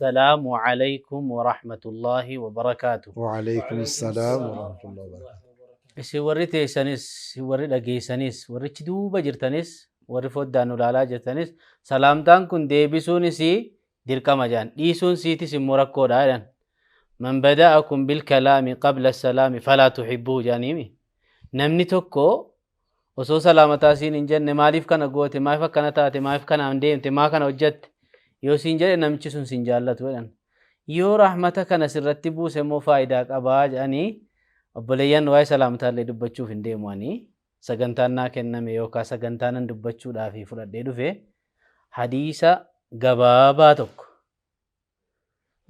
السلام عليكم ورحمة الله وبركاته. وعليكم السلام ورحمة الله وبركاته. إسي ورّي تيسانيس ورّي dhageessanis warri duuba jirtanis warri foddaan ulaalaa jirtanis salaamtaan kun deebisuunis dirqama jaan dhiisuun siitis immoo rakkoodha jedhan. Man bada'akum bilkalaami qabla salaami falaa tuhibbuu jaaniimi. Namni tokko osoo salaamataa siin hin jenne maaliif kana goote maaliif akkana taate maaliif kanaan deemte maa kana hojjette yoo siin jedhe namichi sun siin jaallatu jedhan. Yoo rahmata kana sirratti buuse immoo faayidaa qabaa jedhanii obboleeyyan waa'ee salaamtaallee dubbachuuf hin deemanii sagantaan naa kenname yookaan sagantaanan dubbachuudhaaf fudhadhee dhufe hadiisa gabaabaa tokko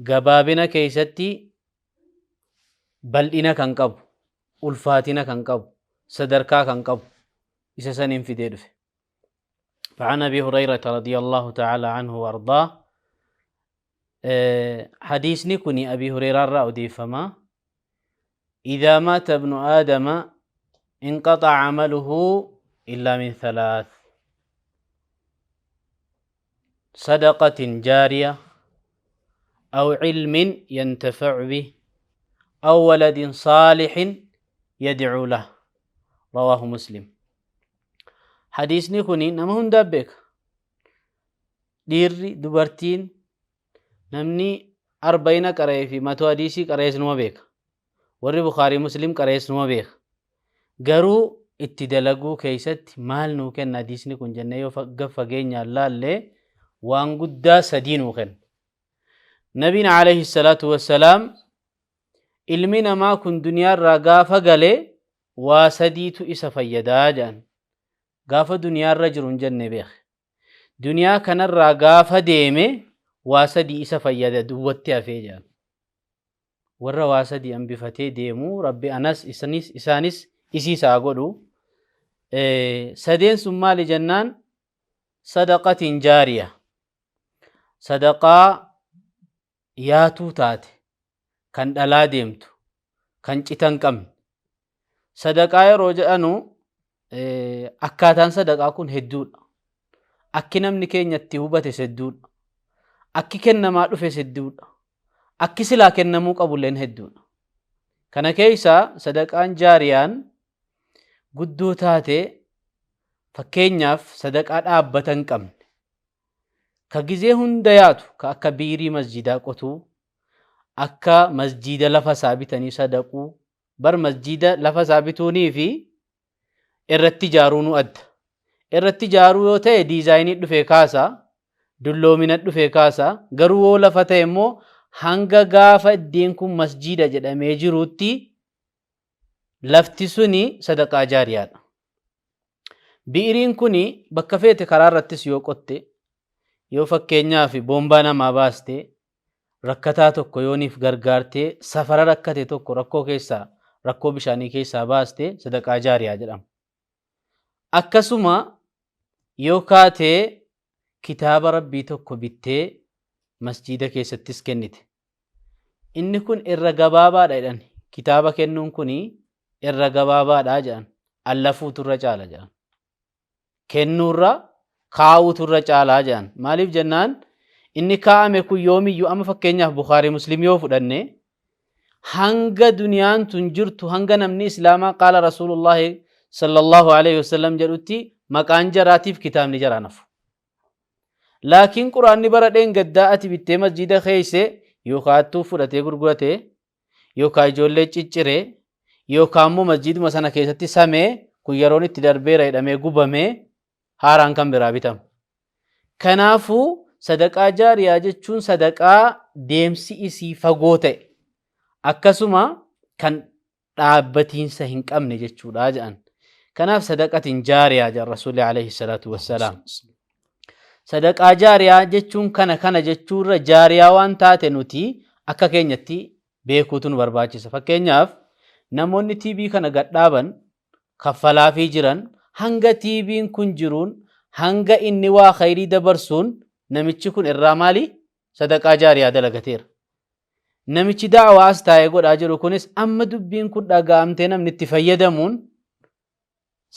gabaabina keessatti bal'ina kan qabu ulfaatina kan qabu sadarkaa kan qabu isa saniin fidee dhufe. فعن أبي هريرة رضي الله تعالى عنه وأرضاه حديثني كني أبي هريرة رأودي فما إذا مات ابن آدم انقطع عمله إلا من ثلاث: صدقة جارية أو علم ينتفع به أو ولد صالح يدعو له. رواه مسلم. حديثني كني نمهن دبك ديري دبرتين نمني 40 قرأي في ماتو حديثي قرأي سنوا بيك warri Bukhaarii Muslim qareessuma beeka. Garuu itti dalaguu keessatti maal nuu kenna hadiisni kun jennee yoo fageenyaan laallee waan guddaa sadii nuu kenna. Nabiin alayhi salaatu wassalaam ilmi namaa kun duniyaarraa gaafa galee waa sadiitu isa fayyadaa jedhan. Gaafa duniyaarra jiru hin jenne beeka. Duniyaa kanarraa gaafa deeme waa sadii isa fayyada duwwatti hafee jedhan. warra waa sadii hambifatee deemu rabbi anas isaanis isiisaa godhu. Sadeen sun maali jennaan sadaqatin jaariya sadaqaa yaatuu taate kan dhalaa deemtu kan citan qabne. Sadaqaa yeroo jedhanu akkaataan sadaqaa kun hedduudha. Akki namni keenya itti hubate hedduudha. Akki kennamaa dhufe hedduudha. Akki silaa kennamuu qabulleen hedduudha. Kana keessaa sadaqaan jaariyaan guddoo taate fakkeenyaaf sadaqaa dhaabbata hin qabne ka gizee hunda yaatu ka akka biirii masjidaa qotuu akka masjida lafa isaa bitanii sadaquu bar masjida lafa isaa bituunii fi irratti ijaaruu nu adda. Irratti ijaaruu yoo ta'e diizaayinii dhufee kaasaa dulloomina dhufee kaasaa garuu yoo lafa ta'e immoo hanga gaafa iddiin kun masjida jedhamee jirutti lafti suni sadaqaa jaariyaadha. Biiriin kuni bakka feete karaa irrattis yoo qotte yoo fakkeenyaaf boombaa namaa baaste rakkataa tokko yooniif gargaartee safara rakkate tokko rakkoo keessaa rakkoo bishaanii keessaa baaste sadaqaa jaariyaa jedhama. Akkasuma yoo kaatee kitaaba rabbii tokko bittee masjida keessattis kennite. Inni kun irra gabaabaadha jedhan. Kitaaba kennuun kun irra gabaabaadha jedhan. Allafuutu irra caala jedhan. Kennuurra kaa'uutu irra caalaa jedhan. Maaliif jennaan inni kaa'ame kun yoomiyyuu amma fakkeenyaaf Bukhaarii Muslim yoo fudhanne hanga duniyaan tun jirtu hanga namni islaamaa qaala Rasuulullaahi sallallahu alaihi wasallam jedhutti maqaan jaraatiif kitaabni jaraa nafu. Laakiin quraanni bara dheengaddaa ati bittee masjida keeyse yookaan attuu fudhatee gurguratee yookaan ijoollee cicciree yookaan immoo masjiduma sana keessatti samee kun yeroon itti darbeera jedhamee gubamee haaraan kan biraa bitama. Kanaafuu sadaqaa jaariyaa jechuun sadaqaa deemsi isii fagoo ta'e akkasuma kan dhaabbatiinsa hin qabne jechuudha jedhan. Kanaaf sadaqatin jaariyaa jedhan Rasuulli alayhi salaatu wassalaam. Sadaqaa jaariyaa jechuun kana jechuurra jaariyaa waan taate nuti akka keenyatti beekuutu nu barbaachisa. Fakkeenyaaf namoonni TV kana gadhaaban kaffalaafii jiran hanga TV'n kun jiruun hanga inni waa khayrii dabarsuun namichi kun irraa maali sadaqaa jaariyaa dalagateera. Namichi da'awaas taa'ee godhaa jiru kunis amma dubbiin kun dhaga'amtee namni itti fayyadamuun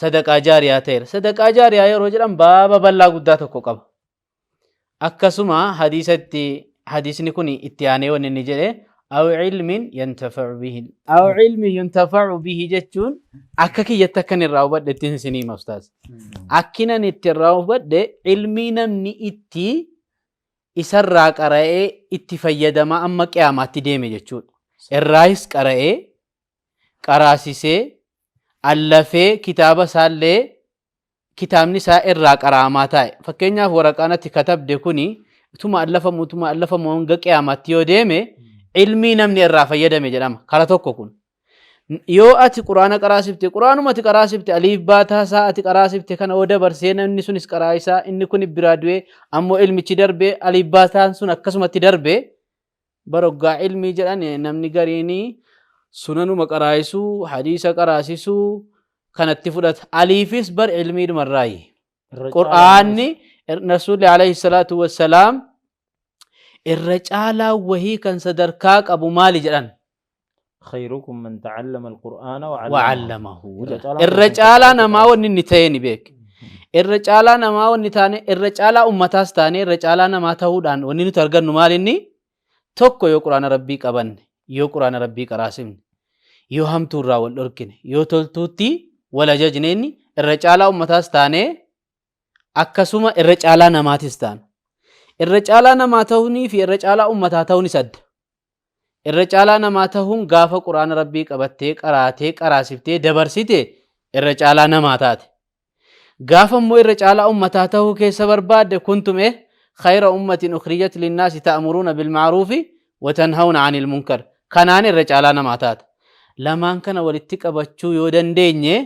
sadaqaa jaariyaa ta'eera. Sadaqaa jaariyaa yeroo jedhan baaba bal'aa guddaa tokko qaba. Akkasuma hadiisatti حديثني كوني اتياني وننجري أو علم ينتفع به أو علم ينتفع به جتون أكاكي يتكن الراوبات دتين سنين أستاذ أكينا نتراوبات دي علمي نمني اتي إسرع قرأي اتي فيدما أما قيامات ديمي جتون الرئيس قرأي قراسيسي ألفي كتابة سالي كتابني سا إرّا قراماتاي فكينياف ورقانة كتاب ديكوني ثم ألفمو هنگا قيامات يو ديمي علمي نمني إرّا فيدمي جرام كاراتوكو كون يو أتي قرآن قراسبتي قرآن ما تي قراسبتي أليف باتا سا أتي قراسبتي كان أودا برسينا إني سنس قرائسا إني كوني برادوي أمو علمي چي دربي أليف باتا سن أكسما تي دربي برقا علمي جران نمني قريني سننو مقرائسو حديث قراسيسو كانت تفضل أليفيس بر علمي المرأي قرآن رسول عليه الصلاة والسلام الرجال وهي كان صدركاك أبو مالي جلان خيركم من تعلم القرآن وعلمه الرجال نما وننتين بيك الرجال نما ونتاني الرجال أمتاس تاني الرجال نما تهودان وننترغن نماليني توكو يو قرآن ربي قبن يو قرآن ربي قراسم يو هم تورا والأركن يو تلتوتي ولا ججنيني الرجال أمتاس تاني أكسوما الرجال نماتيس تان الرجال نماتهوني في الرجال أمتاتهوني سد الرجال نماتهون غافة قرآن ربي قبتك أراتك أراسفتي دبرسيتي الرجال نماتات غافة مو الرجال أمتاته كيس برباد كنتم خير أمة أخرجت للناس تأمرون بالمعروف وتنهون عن المنكر كانان الرجال نماتات لما كان ولتك أبتشو يودن ديني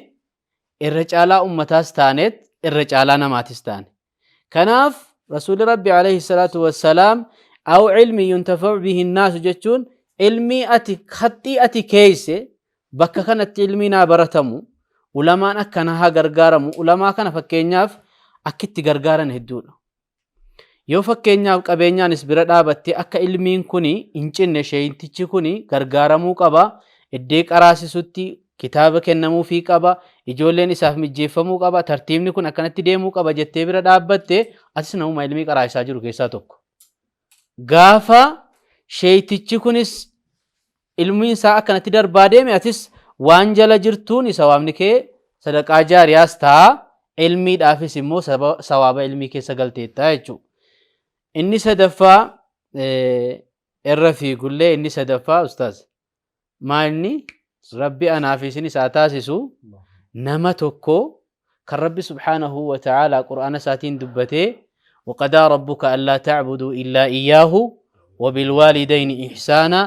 الرجال أمتاس تانت الرجال نماتس تان كناف رسول ربي عليه الصلاة والسلام أو علم ينتفع به الناس جتون علمي أتي خطي أتي كيسي بكا كانت علمنا برتمو ولما أكنها غرغارمو ولما كان فكينياف أكت غرغارن هدونا يو فكينياف قبينيا نسبرا دابتي أكا علمين كوني إنچن شيء تيچي كوني غرغارمو قبا إديك أراسي ستي كتابة كنمو في قبا إجولين إساف مجيفمو قبا ترتيبني كون أكنت ديمو قبا جتة برا دابتي أتسنو ما علمي قرائسا جرو كيسا توك غافا شيء تيچي كونيس علمين سا أكنت در باديمي أتس وانجل جرتوني سوامني كي صدقاء جارياس تا علمي دافي سمو سواب علمي كي سغلتي تايچو إني سدفا الرفي قولي إني سدفا أستاذ ما إني ربي أنا في سني ساتاسسو نما توكو كالرب سبحانه وتعالى قرآن ساتين دبته وقضى ربك ألا تعبدوا إلا إياه وبالوالدين إحسانا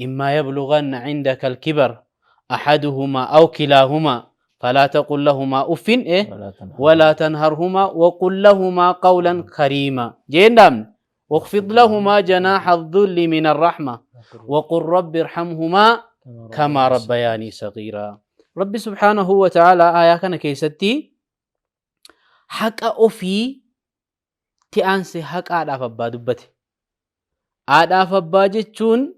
إما يبلغن عندك الكبر أحدهما أو كلاهما فلا تقل لهما أف ولا تنهرهما وقل لهما قولا كريما جيندام واخفض لهما جناح الذل من الرحمة وقل رب ارحمهما كما ربياني صغيرا رب سبحانه وتعالى آية كان كيستي حق أوفي تأنسي حق آداف أبا دبتي آداف أبا جتشون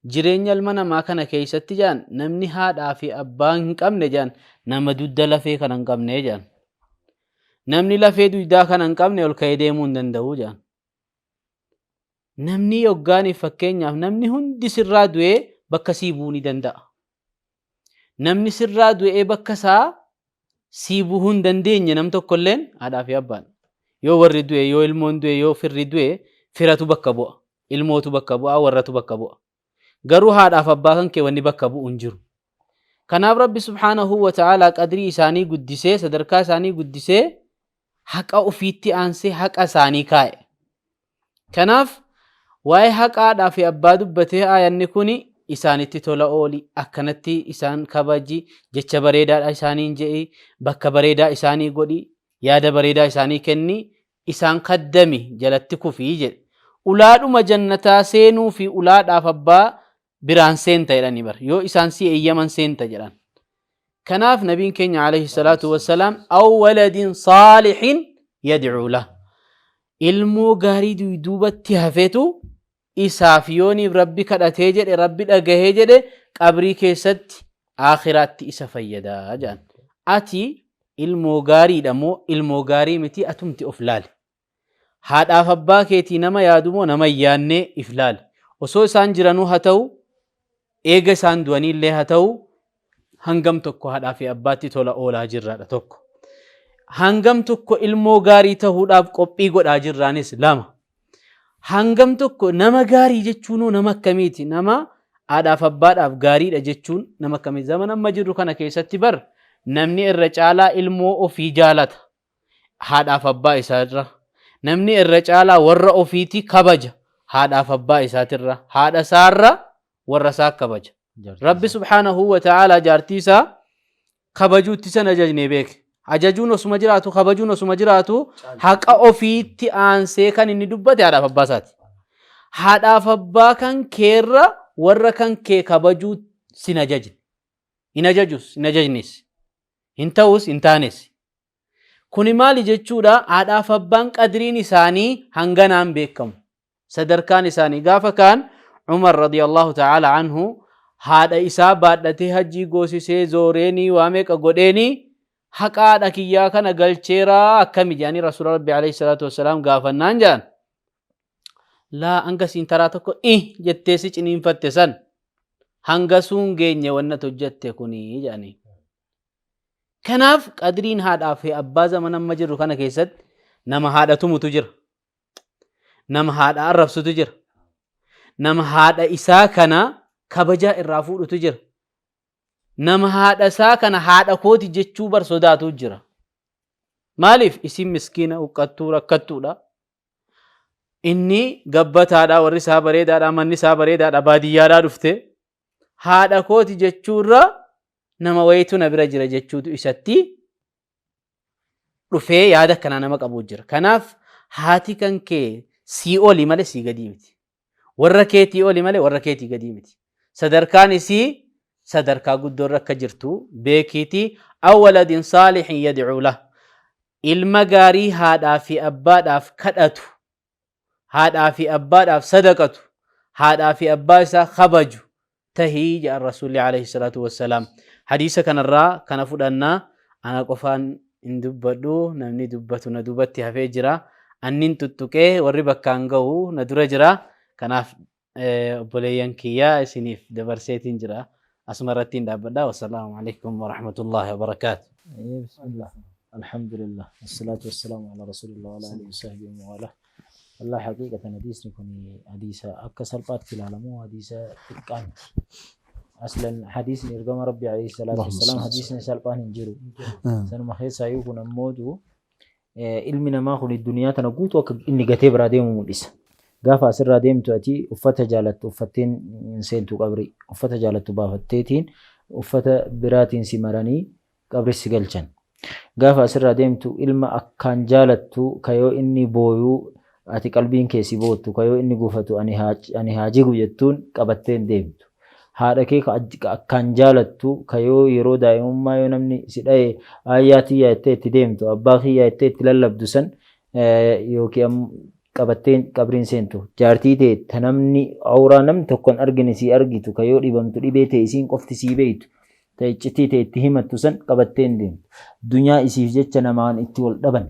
جرين يلمنا ما كان كيستي جان نمني هادا في أبا هنكم نجان نما دود لفي كان هنكم نجان نمني لفي دودا كان هنكم نيول كيديمون دندو جان نمني يوغاني فكين نمني هندي سرادوه bakka siibuu ni danda'a. Namni sirraa du'ee bakka isaa siibuu hin dandeenye nam tokkolleen haadhaa fi abbaan. Yoo warri du'e, yoo ilmoon du'e, yoo firri du'e, firatu bakka bu'a. Ilmootu bakka bu'a, warratu bakka bu'a. Garuu haadhaaf abbaa kan kee wanni bakka bu'u hin jiru. Kanaaf Rabbi subhaanahu wa ta'aalaa qadrii isaanii guddisee, sadarkaa isaanii guddisee, haqa ofiitti aansee haqa isaanii kaa'e. Kanaaf waa'ee haqa haadhaa fi abbaa dubbatee aayanni kuni isaanitti tola ooli akkanatti isaan kabaji jecha bareedaadha isaaniin je'i bakka bareedaa isaanii godhi yaada bareedaa isaanii kenni isaan kaddami jalatti kufii jedhe ulaadhuma jannataa seenuu fi ulaadhaaf abbaa biraan seenta jedhani bar yoo isaan si eeyyaman seenta jedhan kanaaf nabiin keenya alayhi salaatu wassalaam aw waladin saalihin yad'u lah ilmoo gaarii duubatti hafeetu isaaf yooniif rabbi kadhatee jedhe rabbi dhagahee jedhe qabrii keessatti aakhiraatti isa fayyadaa jedhan ati ilmoo gaariidha moo ilmoo gaarii miti atumti of laale haadhaaf abbaa keetii nama yaadumoo nama hin yaadne if ilaali. Osoo isaan jiranuu haa ta'u eega isaan du'aniillee haa ta'u hangam tokko haadhaa fi abbaatti tola oolaa jirraadha tokko. Hangam tokko ilmoo gaarii ta'uudhaaf qophii godhaa jirraanis lama. Hangam tokko nama gaarii jechuun nama akkamiiti? Nama haadhaaf abbaadhaaf gaariidha jechuun nama akkamiiti? Zaman amma jirru kana keessatti bar namni irra caalaa ilmoo ofii jaalata haadhaaf abbaa isaatirra. Namni irra caalaa warra ofiiti kabaja haadhaaf abbaa isaatirra. Haadha isaarra warra isaa kabaja. Rabbi subhaanahu wa ta'ala jaartii isaa kabajuutti san ajajnee beeke. Ajajuun osuma jiraatu kabajuun osuma jiraatu haqa ofiitti aansee kan inni dubbate haadhaaf abbaa isaati. Haadhaaf abbaa kan keerra warra kan kee kabajuu sin ajajne. Hin ajajus hin ajajnes. Hin ta'us hin taanes. Kuni maali jechuudha? Haadhaaf abbaan qadriin isaanii hanganaan beekamu. Sadarkaan isaanii gaafa kaan Umar radiyallahu ta'ala anhu haadha isaa baadhatee hajjii goosisee zooreenii waa meeqa godheenii haqa haadha kiyyaa kana galcheeraa akkami jedhanii rasuula rabbi alayhi salaatu wassalaam gaafannaan jedhan. Laa hanga siin taraa tokko jettee si ciniinfatte san hanga suun geenye wanna hojjette kunii jedhanii. Kanaaf qadriin haadhaa fi abbaa zaman amma jirru kana keessatti nama haadha tumutu jira. Nama haadha arrabsutu jira. Nama haadha isaa kana kabajaa irraa fuudhutu jira. Nama haadha isaa kana haadha kooti jechuu bar sodaatu jira. Maaliif isin miskiina huqqattuu rakkattuudha. Inni gabbataadha, warri isaa bareedaadha, manni isaa bareedaadha, baadiyyaadhaa dhufte haadha kooti jechuurra nama wayitu na bira jira jechuutu isatti dhufee yaada kana nama qabu jira. Kanaaf haati kan kee sii oli malee sii gadii miti. Warra keetii oli malee warra keetii gadii miti. Sadarkaan isii sadarkaa guddoorra akka jirtu beekiiti. Awwaladin saalihin yad'uu lahu. Ilma gaarii haadhaa fi abbaadhaaf kadhatu. Haadhaa fi abbaadhaaf sadaqatu. Haadhaa fi abbaa isaa kabaju tahii jedha rasuulli alayhi salaatu wassalaam. Hadiisa kanarraa kana fudhannaa ana qofaan hin dubbadhu, namni dubbatu na dubbatti hafee jira. Annin tuttuqee warri bakkaan gahu na dura jira. Kanaaf obboleeyyan kiyyaa isiniif dabarseetiin jira. Asuma irratti hin dhaabbadha. Wassalaamu alaikum warahmatullahi wabarakaatu. Bismillah. Alhamdulillah. Wassalatu wassalamu ala rasulillah wa ala alihi wa sahbihi wa ala. والله حقيقة حديثني كوني حديثة أكسلبات كلامه حديثة تقان أصلا حديثني رقم ربي عليه الصلاة والسلام حديثني سلبان ينجرو سنما خير سايوكو نمودو علمنا ما خون الدنيا تنقوت وك إني قتيب راديم موليس قافة أسر راديم تأتي أفتا جالت أفتين إنسان تو قبري أفتا جالت بافتتين أفتا براتين سمراني قبري السجلشان قافة أسر راديم تو علم أكان جالت تو كيو إني بويو ati qalbiin keessi boottu kayoo inni gufatu ani haajigu jettuun qabatteen deemtu. Haadha kee akkaan jaalattu kayoo yeroo daa'imummaa yoo namni si dhaye ayyaatii yaattee itti deemtu abbaa kiyyaa itti itti lallabdu san yookiin qabatteen qabriin seentu. Jaartii ta'e ta namni awuraa namni tokkon argine si argitu kayoo dhibamtu dhibee ta'e isiin qofti sii beeytu. Ta iccitii ta'e itti himattu san qabatteen deemtu. Dunyaa isiif jecha namaan itti wal dhaban.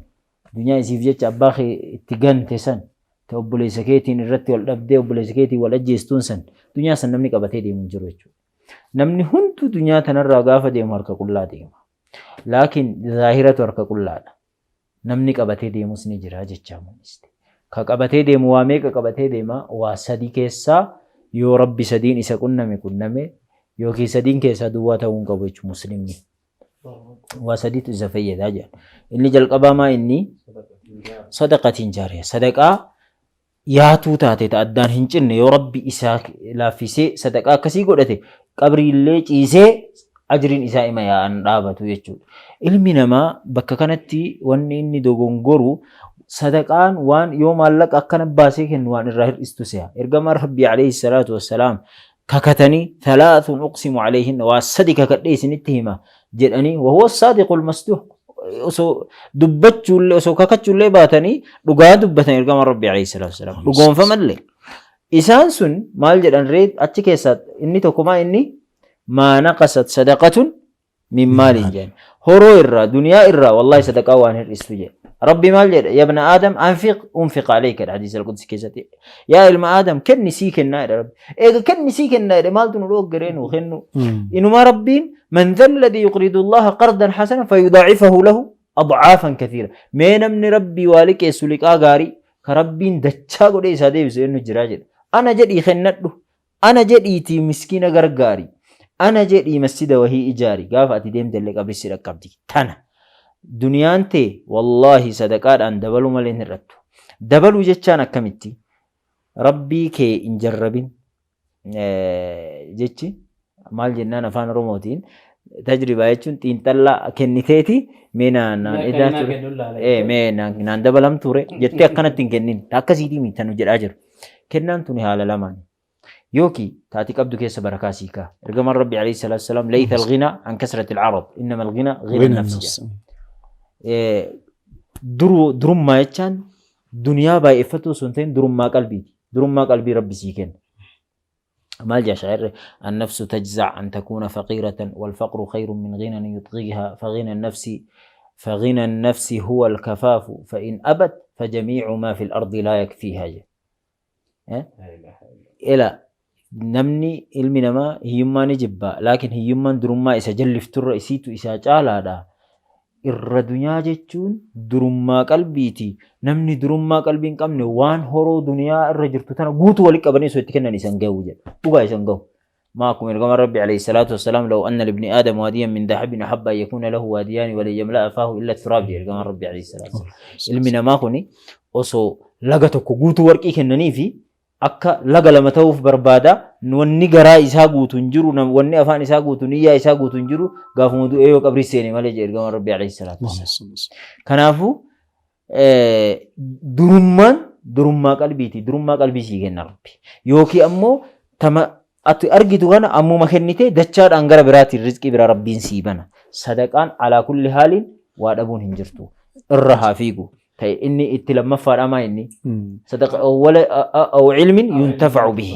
Dunyaa isiif jecha abbaa kee itti gante san ta obboleessa keetiin irratti wal dhabdee obboleessa keetiin wal ajjeestuun san dunyaa san namni qabatee deemu jiru jechuudha. Namni hunduu dunyaa tanarraa gaafa deemu harka qullaa deema. Laakiin zaahiratu harka qullaadha. Namni qabatee deemus ni jira jechaa mul'iste. Ka qabatee deemu waa meeqa qabatee deema? Waa sadii keessaa yoo rabbi sadiin isa qunname yookiin sadiin keessaa duwwaa ta'uu hin qabu jechuudha muslimni. Waa sadiitu isa fayyadaa jira. Inni jalqabaa maa inni sadaqatiin jaariya. Sadaqaa yaatuu taate ta addaan hin cinne yoo rabbi isaa laaffisee sadaqaa akkasii godhate qabriillee ciisee ajriin isaa ima yaa'an dhaabatu jechuudha. Ilmi namaa bakka kanatti wanni inni dogongoru sadaqaan waan yoo maallaqa akkana baasee kennu waan irraa hir'istu se'a. Ergamaan rabbi alayhi salaatu wassalaam kakatanii thalaathuun uqsimu alayhinna waa sadi kakadhee isinitti hima jedhanii wahuwa saadiqul masduuq osoo dubbachuullee osoo kakachuullee baatanii dhugaa dubbatan ergamaan rabbi alayhi salaatu wassalaam dhugoonfamallee isaan sun maal jedhan ree achi keessaa inni tokko maa inni maa naqasat sadaqatun من مال جان هرو إرّا دنيا إرّا والله صدقاء وانهر استجي ربي مال جد يا ابن آدم أنفق عليك الحديث القدسي كيستي يا ابن آدم كن نسيك النار رب إيه كن نسيك النار مال تنلوك قرين وخنو إنما ربين من ذا الذي يقرض الله قرضا حسنا فيضاعفه له أضعافا كثيرة مين من ربي والك يسولك آغاري كربين دچا قد إسادة بسيئنو جراجر أنا جد يخنده أنا جد إيتي مسكين غرغاري أنا جد مسجد وهي إجاري قاف أتديم دلك أبري سيرك قبدي تانا دنيان تي والله صدقات أن دبلو ملين رتو دبلو جتشانا كمتي ربي كي انجربين جتشي مال جنان أفان روموتين تجربة يجون تنتلا كنيتي مينا نان إذا مينا نان دبلم توري جتة كانت تنكنين تاكسيدي ميتانو جراجر كنان توني حالا لمان يوكي تاتيك أبدو كيس بركاسيكا رقم ربي عليه الصلاة والسلام ليس الغنى عن كسرة العرض إنما الغنى غنى النفس درم ما يتشان دنيا باي إفتو سنتين درم ما قلبي ربي سيكن مال جا شعر النفس تجزع أن تكون فقيرة والفقر خير من غنى يطغيها فغنى النفس هو الكفاف فإن أبت فجميع ما في الأرض لا يكفيها إلى نمني علمي نما هيما نجبا لكن هيما درما إسا جلفتر إسيتو إسا جالا دا irra dunyaa jechuun durummaa qalbiiti namni durummaa qalbiin qabne waan horoo duniyaa irra jirtu tana guutuu walitti qabanii osoo itti kennan isan gahu jedha dhugaa isan gahu maakum ergama rabbi alayhi salaatu wassalaam law anna libni aadam waadiyan min dahabin ahabba an yakuna lahu waadiyaani wala yamla'a faahu illa turaab jedha ergama rabbi alayhi salaatu wassalaam ilmi namaa kuni osoo laga tokko guutuu warqii kennanii fi akka laga lama ta'uuf barbaada wanni garaa isaa guutuun jiru wanni afaan isaa guutuun niyyaa isaa guutuun jiru gaafuma du'ee yoo qabri seene malee jedhe ergama rabbi alayhi salaatu wassalaam kanaafuu durummaa qalbiiti durummaa qalbii sii kenna rabbi yookiin ammoo tama ati argitu kana ammuma kennite dachaadhaan gara biraatiin rizqii biraa rabbiin sii bana sadaqaan alaa kulli haaliin waa dhabuun hin jirtu irra haa fiigu إني اتلمّ فرما إني صدق أو علم ينتفع به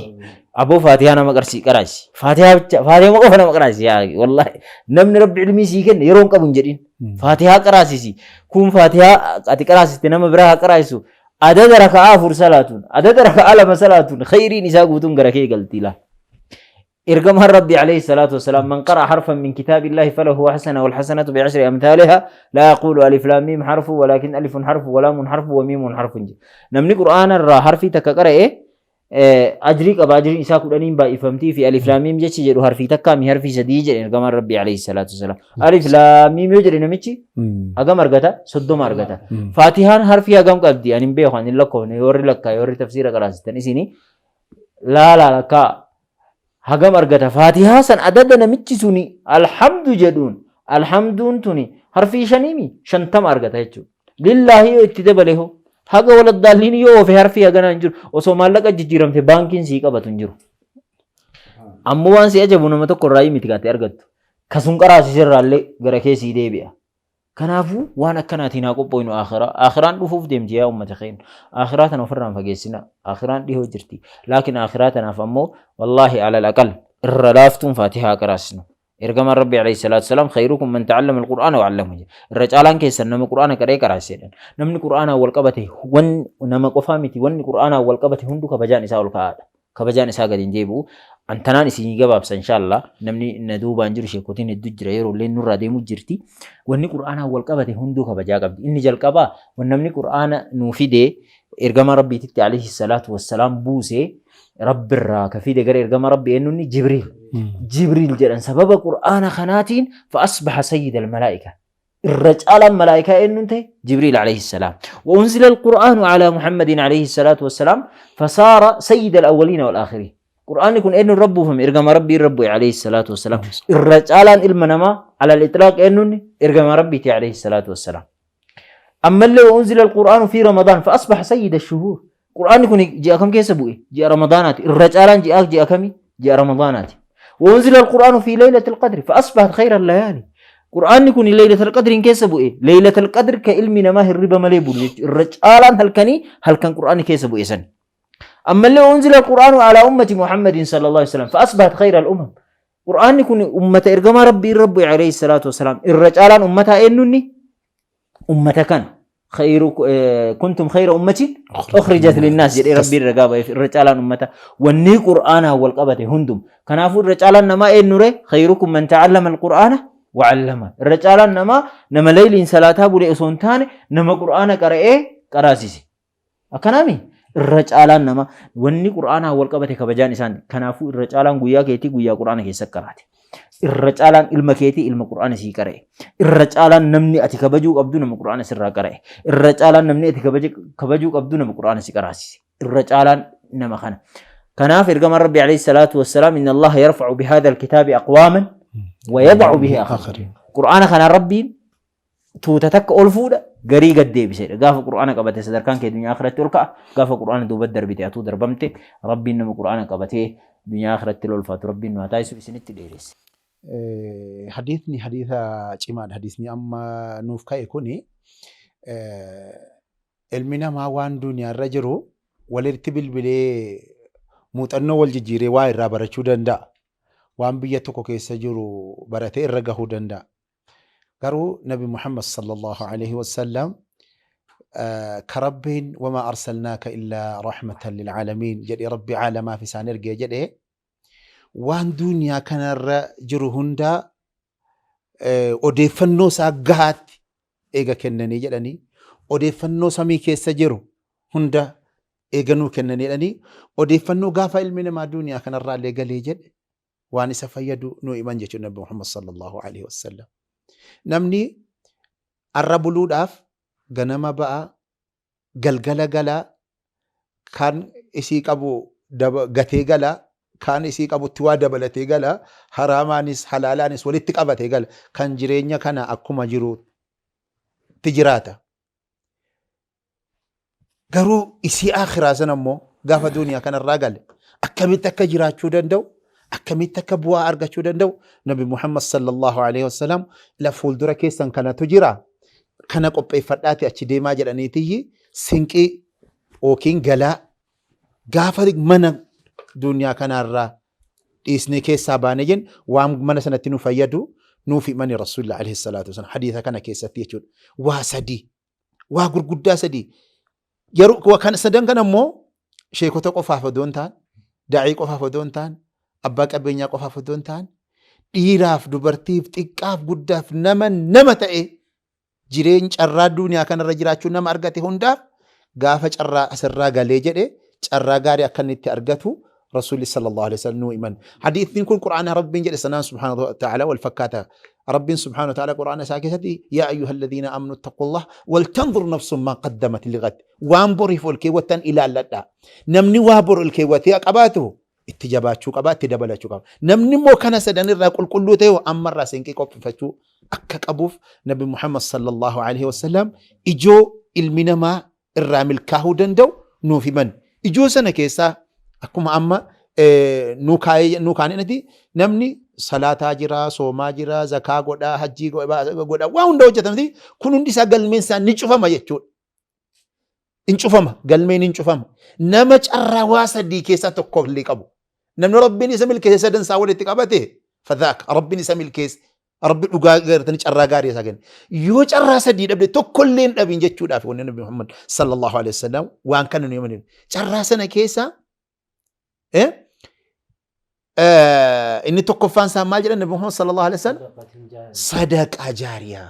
أبو فاتحة أنا مقرسي كراسي فاتحة ما قفنا مقرسي يا والله نمن رب علمي سيكن يرون كابون جدين فاتحة كراسي سي كون فاتحة أتي كراسي تنام براها كراسو عدد ركعة فرسالاتون عدد ركعة لما صلاتون خيري نساقوتون غركي قلتي له إرقم ربي عليه الصلاة والسلام من قرأ حرفا من كتاب الله فله حسنة والحسنة بعشر أمثالها لا يقول ألف لام ميم حرف ولكن ألف حرف ولام حرف وميم حرف نمني قرآن الرا حرفي تكقرأ أجريك أباجرين إساء قرآنين با إفهمتي في ألف لام ميم جيش جرو حرفي تكامي حرفي سديج إرقم ربي عليه الصلاة والسلام ألف لام ميم يجري نميشي أقام أرغتا صدوم أرغتا فاتحان حرفي أقام قبدي أنم بيخوان اللقون يوري لكا يوري تفسير قراستان إسيني لا لكا hagam argata faatihaa san adada namichi suni alhamdu jedhuun alhamduun tuni harfii shaniimi shantama argata jechuudha lillaahi yoo itti dabale hoo haga waladdaalliin yoo ofe harfii haganaa hin jiru osoo maallaqa jijjiiramte baankiin sii qabatu hin jiru ammoo waan si ajabu nama tokko irraa miti gaatee argattu kasun qaraasisirraallee gara keessii deebi'a kanaafuu waan akkanaatiin haa qophoofnu akhiraan dhufuuf deemti yaa ummata keenya akhiraa tana ofirraan fageessina akhiraan dhihoo jirti laakiin akhiraa tanaaf ammoo wallaahi alal aqal irra laaftuun faatihaa qaraasnu ergamaan rabbi alayhi salaatu wasalaam khayrukum man ta'allama alqur'aana wa 'allamahu irra caalaan keessan nama qur'aana qadhee qaraasedhan namni qur'aanaan wal qabate nama qofaa miti wanni qur'aanaan wal qabate hundu kabajaan isaa ol ka'aadha kabajaan isaa gadi hin deebi'u antanaan isinii gabaabsa inshallah namni na duubaan jiru sheekotiin hedduu jira yeroo illee nurraa deemu jirti wanni qur'aanaan wal qabate hunduu kabajaa qabdi inni jalqabaa wan namni qur'aana nuu fidee ergama rabbiititti alayhi salaatu wassalaam buusee rabbirraa ka fide gara ergama rabbi eenyunni jibriil jedhan sababa qur'aana kanaatiin fa asbaha sayyid almalaa'ika الرجال الملائكة إنه جبريل عليه السلام وأنزل القرآن على محمد عليه الصلاة والسلام فصار سيد الأولين والآخرين القرآن يكون إنه ربهم إرجم ربي ربي عليه الصلاة والسلام الرجال المنما على الإطلاق إنه إرجم ربي عليه الصلاة والسلام أما اللي أنزل القرآن في رمضان فأصبح سيد الشهور القرآن يكون جاء كم كيس أبوي جاء رمضانات الرجال جاء كم جاء رمضانات وأنزل القرآن في ليلة القدر فأصبحت خير الليالي القرآن يكون ليلة القدر كيس أبوي ليلة القدر كإلمي نماه الربا مليبو الرجال هل كان القرآن كيس أبوي سن أما اللي أنزل القرآن على أمة محمد صلى الله عليه وسلم فأصبحت خير الأمم قرآن كن أمة إرجما ربي عليه الصلاة والسلام الرجال أمتها إنني أمة كان خير كنتم خير أمة أخرجت للناس جري ربي الرجابة الرجال أمتها وني قرآنها والقبة هندم كنافو الرجال نما إنوري خيركم من تعلم القرآن وعلمه الرجال نما ليل صلاتها بولي أسونتان نما قرآن قراسيسي أكنامي الرجال نما وني قرآنها والقبة كبجان إنسان كنافو الرجال قويا كيتي قويا قرآن كيسكراتي الرجال علم كيتي علم قرآن سيكره الرجال نمني أتي كبجو أبدو نم قرآن سرّا كره الرجال نمني أتي كبجو أبدو نم قرآن سيكراسي الرجال نما خنا كناف إرجم ربي عليه الصلاة والسلام إن الله يرفع بهذا الكتاب أقواما ويضع به آخرين قرآن خنا ربي توتتك ألفودا غري قد بيصير قاف قرآن قبته صدر كان كدنيا آخرة تلقى قاف قرآن دوبت دربته أتو دربمته ربي إنما قرآن قبته دنيا آخرة تلولفات ربي إنه تايسو بسنة ديرس حديثني حديث جمال حديثني أما نوفكا يكوني المنا ما وان دنيا الرجرو ولرتبل بلي موتأنو والجيري واي رابرشو دندا وان بيتوكو كيسجرو براتي الرقهو دندا قالوا نبي محمد صلى الله عليه وسلم كربين وما أرسلناك إلا رحمة للعالمين جدي ربي عالما في سانرقيا جدي وان دنيا كان الرجرو هندا odeeffannoo isaa gahaatti eega kennanii jedhanii odeeffannoo samii keessa jiru hunda eeganuu kennaniidhanii odeeffannoo gaafa ilmi namaa duniyaa kanarraa illee galee jedhe waan isa fayyadu nuu himan jechuudha Nabi Muhammad sallallahu alaihi wasallam. Namni arra buluudhaaf ganama ba'a galgala galaa kan isii qabu gatee galaa kan isii qabutti waa dabalatee gala haraamaanis halaalaanis walitti qabatee gala kan jireenya kana akkuma jiruutti jiraata. Garuu isii akhiraa sana immoo gaafa duniyaa kanarraa gale akkamitti akka jiraachuu danda'u akkamitti akka bu'aa argachuu danda'u Nabi Muhammad sallallahu alaihi wasallam la fuuldura keessan kanatu jira kana qopheeffadhaati achi deemaa jedhaniitiyyi sinqii yookiin galaa gaafa mana duniyaa kanarraa dhiisnee keessaa baane jen waan mana sanatti nu fayyadu nuuf himani Rasuulillah alayhi salaatu wasallam hadiisa kana keessatti jechuudha. Waa sadii waa gurguddaa sadii yeroo kan sadan kana immoo sheekota qofaaf odoon ta'an daa'ii qofaaf odoon ta'an abbaa qabeenyaa qofaaf odoon ta'an dhiiraaf dubartiif xiqqaaf guddaaf nama ta'e jireenya carraa duniyaa kanarra jiraachuu nama argate hundaaf gaafa carraa asirraa galee jedhe carraa gaarii akka inni itti argatu رسول صلى الله عليه وسلم إيمان حديث يكون قرآن رب جل سنان سبحانه وتعالى والفكاتة رب سبحانه وتعالى قرآن ساكتي يا أيها الذين آمنوا اتقوا الله ولتنظر نفس ما قدمت لغد وانبري فولكي وتن إلى اللدى نمني وابر الكيوتي أقباته اتجابات شو قبات تدبلات شو قبات نمني مو كان سدن الرقل كله تيو أمر راسينكي قف فتشو أكك أبوف نبي محمد صلى الله عليه وسلم إجو المنما الرامل كاهو دندو نوفي من إجو سنة كيسا akkuma amma nuukaanii nati namni salaataa jira soomaa jira zakaa godhaa hajjii godhaa waa hunda hojjetamti kun hundi isaa galmeen isaa ni cufama jechuudha. In cufama galmeen in cufama nama carraa waa sadii keessaa tokko illee qabu namni rabbiin isa milkeesse sadan isaa walitti qabate fadhaaka rabbiin isa milkeesse rabbi dhugaa gartanii carraa gaarii isaa kenna yoo carraa sadii dhabde tokko illee hin dhabin jechuudhaaf wanni Nabi Muhammad sallallahu alaihi wasallam waan kana nu himan carraa sana keessaa inni tokkoffaan isaa maal jedhan Nabi Muhammad sallallahu alaihi wasallam sadaqaa jaariyaa.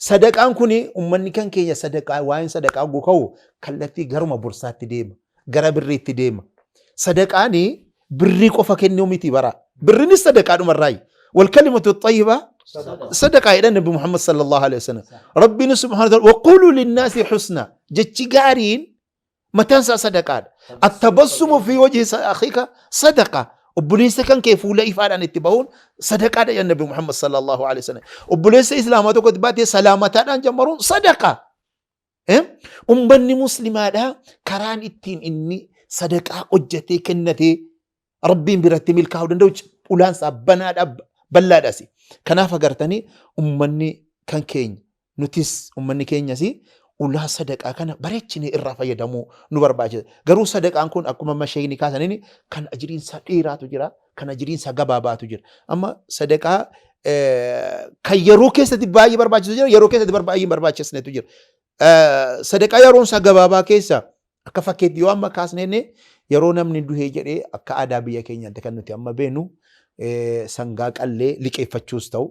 Sadaqaan kuni ummanni kan keenya sadaqaa waan sadaqaa gukau kallattii garuma bursaatti deema gara birriitti deema. Sadaqaani birrii qofa kennuu miti bara birriinis sadaqaa dhumarraayi wal kalimatu xayyiba sadaqaa jedhan Nabi Muhammad sallallahu alaihi wasallam rabbiin subhaanahu wa ta'ala waqulu linnaasi husna jechi gaariin mataan isaa sadaqaadha. Attabassumu fi wajhi akhiika sadaqa. Obboleessa kan kee fuula ifaadhaan itti bahuun sadaqaadha jedhan Nabi Muhammad sallallahu alaihi wasallam. Obboleessa islaamaa tokkotti baatee salaamataadhaan jammaruun sadaqa. Ummanni muslimaadha karaan ittiin inni sadaqaa hojjetee kennatee rabbiin biratti milkaa'uu danda'u ulaansaa banaadha bal'aadhaas. Kanaaf agartanii ummanni kan keenya nutis ummanni keenyas ulaa sadaqaa kana bareechinee irraa fayyadamuu nu barbaachisa. Garuu sadaqaan kun akkuma mashayni kaasaniin kan ajiriinsaa dheeraatu jira, kana jiriinsa gabaabaatu jira. Amma sadaqaa kan yeroo keessatti baay'ee barbaachisu jira, yeroo keessatti baay'ee barbaachisnetu jira. Sadaqaa yeroon isaa gabaabaa keessa akka fakkeetti yoo amma kaasnee yeroo namni duhee jedhee akka aadaa biyya keenyaatti kan nuti amma beenu sangaa qallee liqeeffachuus ta'u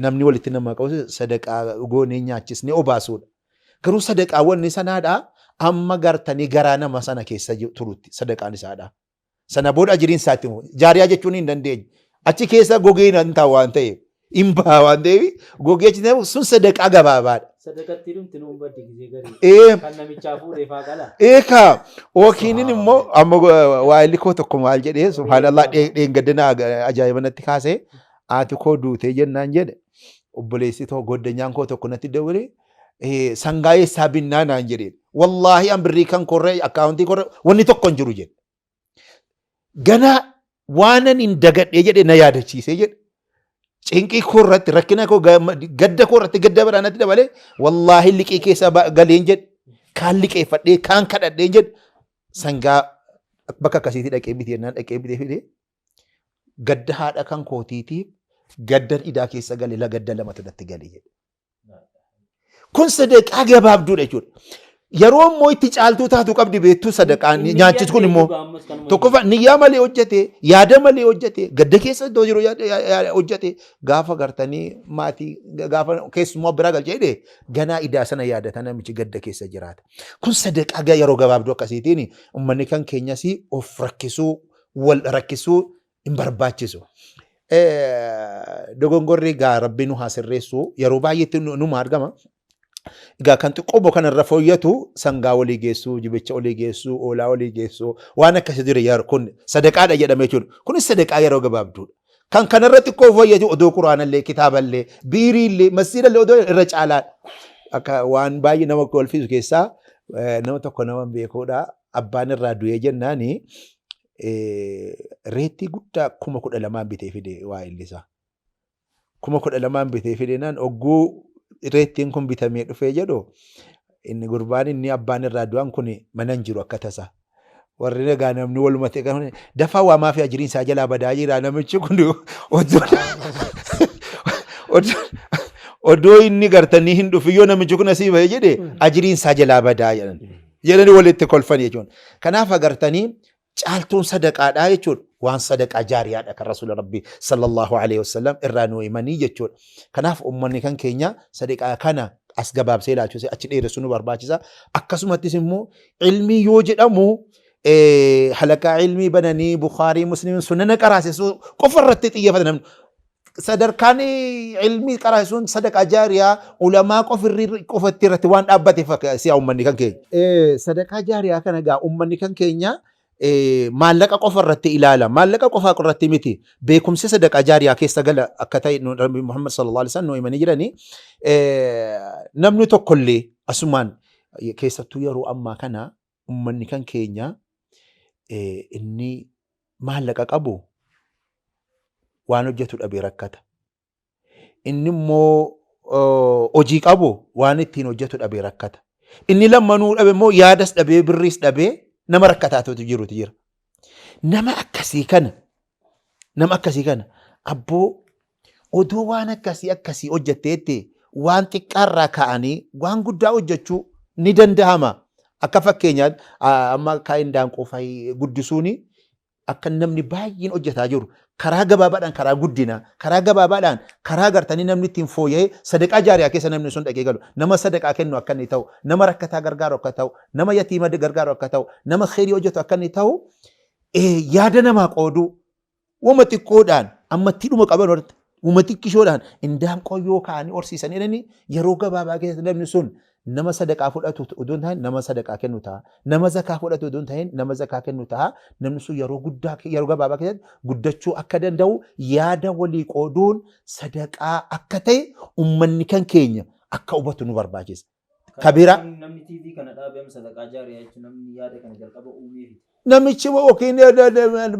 namni walitti nama qabu sadaqaa goonee nyaachisnee obaasuudha. Garuu sadaqaawwan sanaadhaa amma gartanii garaa nama sana keessa turutti sadaqaan isaadha. Sana booda ajiriin isaatti immoo jaariyaa jechuun hin dandeenye. Achi keessa gogee hin taa'u waan ta'eef hin baha waan ta'eef gogee achi sun sadaqaa gabaabaadha. Sadaqatti dhumti nuun baddi gisee garii. Kan namichaa fuudhee faa qala. Eekaa ookiinin immoo amma waa'illi koo tokko maal jedhee subhaanallah dheengaddina ajaa'iba natti kaasee haati koo duutee jennaan jedhe obboleessi too goddanyaan koo tokko natti dawwale sangaa eessaa binnaa naan jedheen. Wallaahi an birrii kan korree akkaawuntii korree wanni tokko hin jiru jedhe. Ganaa waanan hin dagadhee jedhe na yaadachiisee jedhe. Cinqii koo irratti rakkina koo gadda koo irratti gadda biraanatti dabalee wallaahi liqii keessa galeen jedhe kaan liqeeffadhee kaan kadhadhee jedhe sangaa bakka akkasiitii dhaqee bitee naan dhaqee bitee fidee gadda haadha kan kootiitiif gadda hidhaa keessa galee la gadda lamatu natti galee jedhe. Kun sadaqaa gabaabduudha jechuudha. Yeroo immoo itti caaltuu taatu qabdi beektuu sadaqaan nyaachisu kun immoo tokkoffaa niyyaa malee hojjete yaada malee hojjete gadda keessa iddoo jiru hojjete gaafa gartanii maatii gaafa keessumaa biraa galchee ganaa idaa sana yaadata namichi gadda keessa jiraata. Kun sadaqaa yeroo gabaabduu akkasiitiin uummanni kan keenyas of rakkisuu wal rakkisuu hin barbaachisu. Dogongorri gaa rabbi nu haa sirreessu yeroo baay'eetti numa argama. Egaa kan xiqqoo kanarra fooyyatu sangaa walii geessuu, jibicha walii geessuu, oolaa walii geessuu waan akkasii jira yeroo kun sadaqaadha jedhamee jiru. Kunis sadaqaa yeroo gabaabduudha. Kan kanarra xiqqoo fooyyatu odoo quraanallee, kitaaballee, biiriillee, masjiidallee odoo irra caalaadha. Akka waan baay'ee nama kolfisu keessaa nama tokko nama beekuudha. Abbaan irraa du'ee jennaani reettii guddaa 12,000 bitee fide waa illisaa. 12,000 bitee fide naan ogguu reettiin kun bitamee dhufee jedhu inni gurbaan inni abbaan irraa du'an kun mana hin jiru akka tasa. Warri nagaa namni waluma ta'e dafaa waamaa fi ajiriin isaa jalaa badaa jira namichi kun odoo inni gartanii hin dhufi yoo namichi kun asii bahee jedhe ajiriin isaa jalaa badaa jedhanii walitti kolfan jechuudha. Kanaaf agartanii caaltuun sadaqaadhaa jechuudha. Waan sadaqaa jaariyaadha kan rasuula rabbii sallallahu alaihi wasallam irraa nu himanii jechuudha. Kanaaf uummanni kan keenya sadaqaa kana as gabaabsee ilaalchise achi dheeressu nu barbaachisa. Akkasumattis immoo ilmii yoo jedhamu halaqaa ilmii bananii Bukhaarii Musliimiin sunana qaraasisuu qofa irratti xiyyeeffata namni. Sadarkaan ilmii qaraasisuun sadaqaa jaariyaa ulamaa qofatti irratti waan dhaabbateef si'a uummanni kan keenya. Sadaqaa jaariyaa kana gaa uummanni kan keenya maallaqa qofa irratti ilaala. Maallaqa qofa irratti miti. Beekumsi sadaqaa jaariyaa keessa gala akka ta'e Nabi Muhammad sallallahu alaihi wasallam himanii jiranii namni tokkollee asumaan keessattuu yeroo ammaa kana uummanni kan keenya inni maallaqa qabu waan hojjetu dhabee rakkata. Inni immoo hojii qabu waan ittiin hojjetu dhabee rakkata. Inni lammanuu dhabe immoo yaadas dhabee birriis dhabee nama rakkataatutu jirutu jira. Nama akkasii kana abboo odoo waan akkasii hojjetteetti waan xiqqaarraa ka'anii waan guddaa hojjechuu ni danda'ama. Akka fakkeenyaatti amma kaayindaan qofa guddisuuni akka namni baay'een hojjetaa jiru. Karaa gabaabaadhaan karaa guddina, karaa gabaabaadhaan karaa gartanii namni ittiin fooyya'ee sadaqaa jaariyaa keessa namni sun dhaqee galu. Nama sadaqaa kennu akka inni ta'u, nama rakkataa gargaaru akka ta'u, nama yatiima gargaaru akka ta'u, nama khairii hojjetu akka inni ta'u yaada namaa qooduu wama xiqqoodhaan ammatti dhuma qaban walitti wama xiqqishoodhaan indaanqoo yoo kaa'anii horsiisan jedhanii yeroo gabaabaa keessatti namni sun nama sadaqaa fudhatu utuu hin taane nama sadaqaa kennu ta'a. Nama zakaa fudhatu utuu hin taane nama zakaa kennu ta'a. Namni sun yeroo gabaabaa keessatti guddachuu akka danda'u yaada walii qooduun sadaqaa akka ta'e uummanni kan keenya akka hubatu nu barbaachisa. Kabira. Namni TV kana dhaabee sadaqaa jaariyaa jechuun namni yaada kana jalqaba uumeefi. Namichi yookiin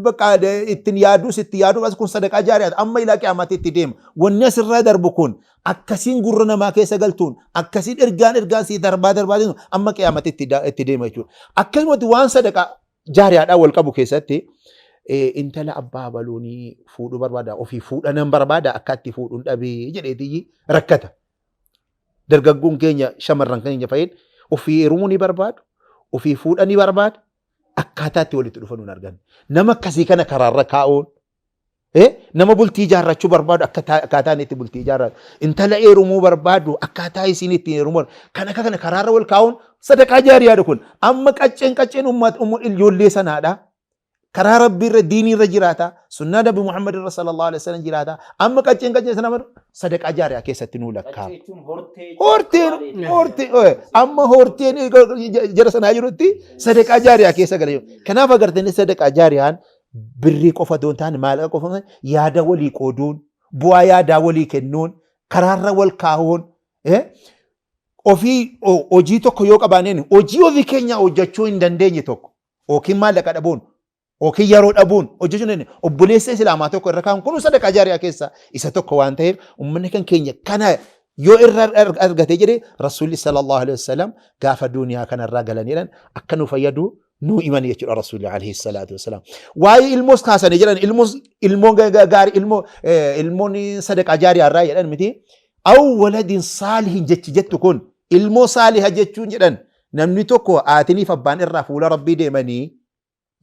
bakka ittiin yaaduus itti yaaduuf kun sadaqaa jaariyaati. Amma ilaa qiyaamaatti itti deema. Wanni asirraa darbu kun akkasiin gurra namaa keessa galtuun akkasiin ergaan sii darbaa amma qiyaamaatti itti deema jechuudha. Akkasumatti waan sadaqaa jaariyaadhaan wal qabu keessatti intala abbaa baluunii fuudhuu barbaada ofii fuudhanan barbaada akka itti fuudhuun dhabee jedheetii rakkata. Dargaggoon keenya shamarran keenya fayyad ofii heerumuu ni barbaadu ofii fuudha ni barbaadu akkaataa itti walitti dhufan argan. Nama akkasii kana karaarra kaa'uun nama bultii ijaarrachuu barbaadu akkaataa itti bultii ijaarratu intala heerumuu barbaadu akkaataa isiin itti heerumuu kana karaarra wal kaa'uun sadaqaa jaariyaadha kun amma qacceen ijoollee sanaadha. Karaa Rabbii irra diinii irra jiraata. Sunnaa Nabi Muhammad irra sallallahu alaihi wasallam jiraata. Amma qacceen sana sadaqaa jaariyaa keessatti nuu lakkaa. Horteen amma horteen jara sanaa jirutti sadaqaa jaariyaa keessa gala. Kanaaf agartanii sadaqaa jaariyaan birrii qofa doon ta'an maallaqa qofa yaada walii qooduun bu'aa yaadaa walii kennuun karaarra wal kaa'uun ofii hojii tokko yoo qabaaneen hojii ofii keenya hojjechuu hin dandeenye tokko yookiin maallaqa dhabuun yookiin yeroo dhabuun hojjechuun dandeenye obboleessa islaamaa tokko irra kaa'uun kun sadaqaa jaariyaa keessa isa tokko waan ta'eef uummanni kan keenya kana yoo irra argatee jedhee rasuulli sallallahu alaihi wasallam gaafa duuniyaa kanarraa galaniidhaan akka nu fayyadu nuu iman jechuudha rasuulli alayhi salaatu wasalaam. Waa'ee ilmoos kaasanii jedhan ilmoon gaarii ilmoon sadaqaa jaariyaa irraa jedhan miti. Aw waladin saalihin jettu kun ilmoo saaliha jechuun jedhan namni tokko haatiniif abbaan irraa fuula Rabbii deemanii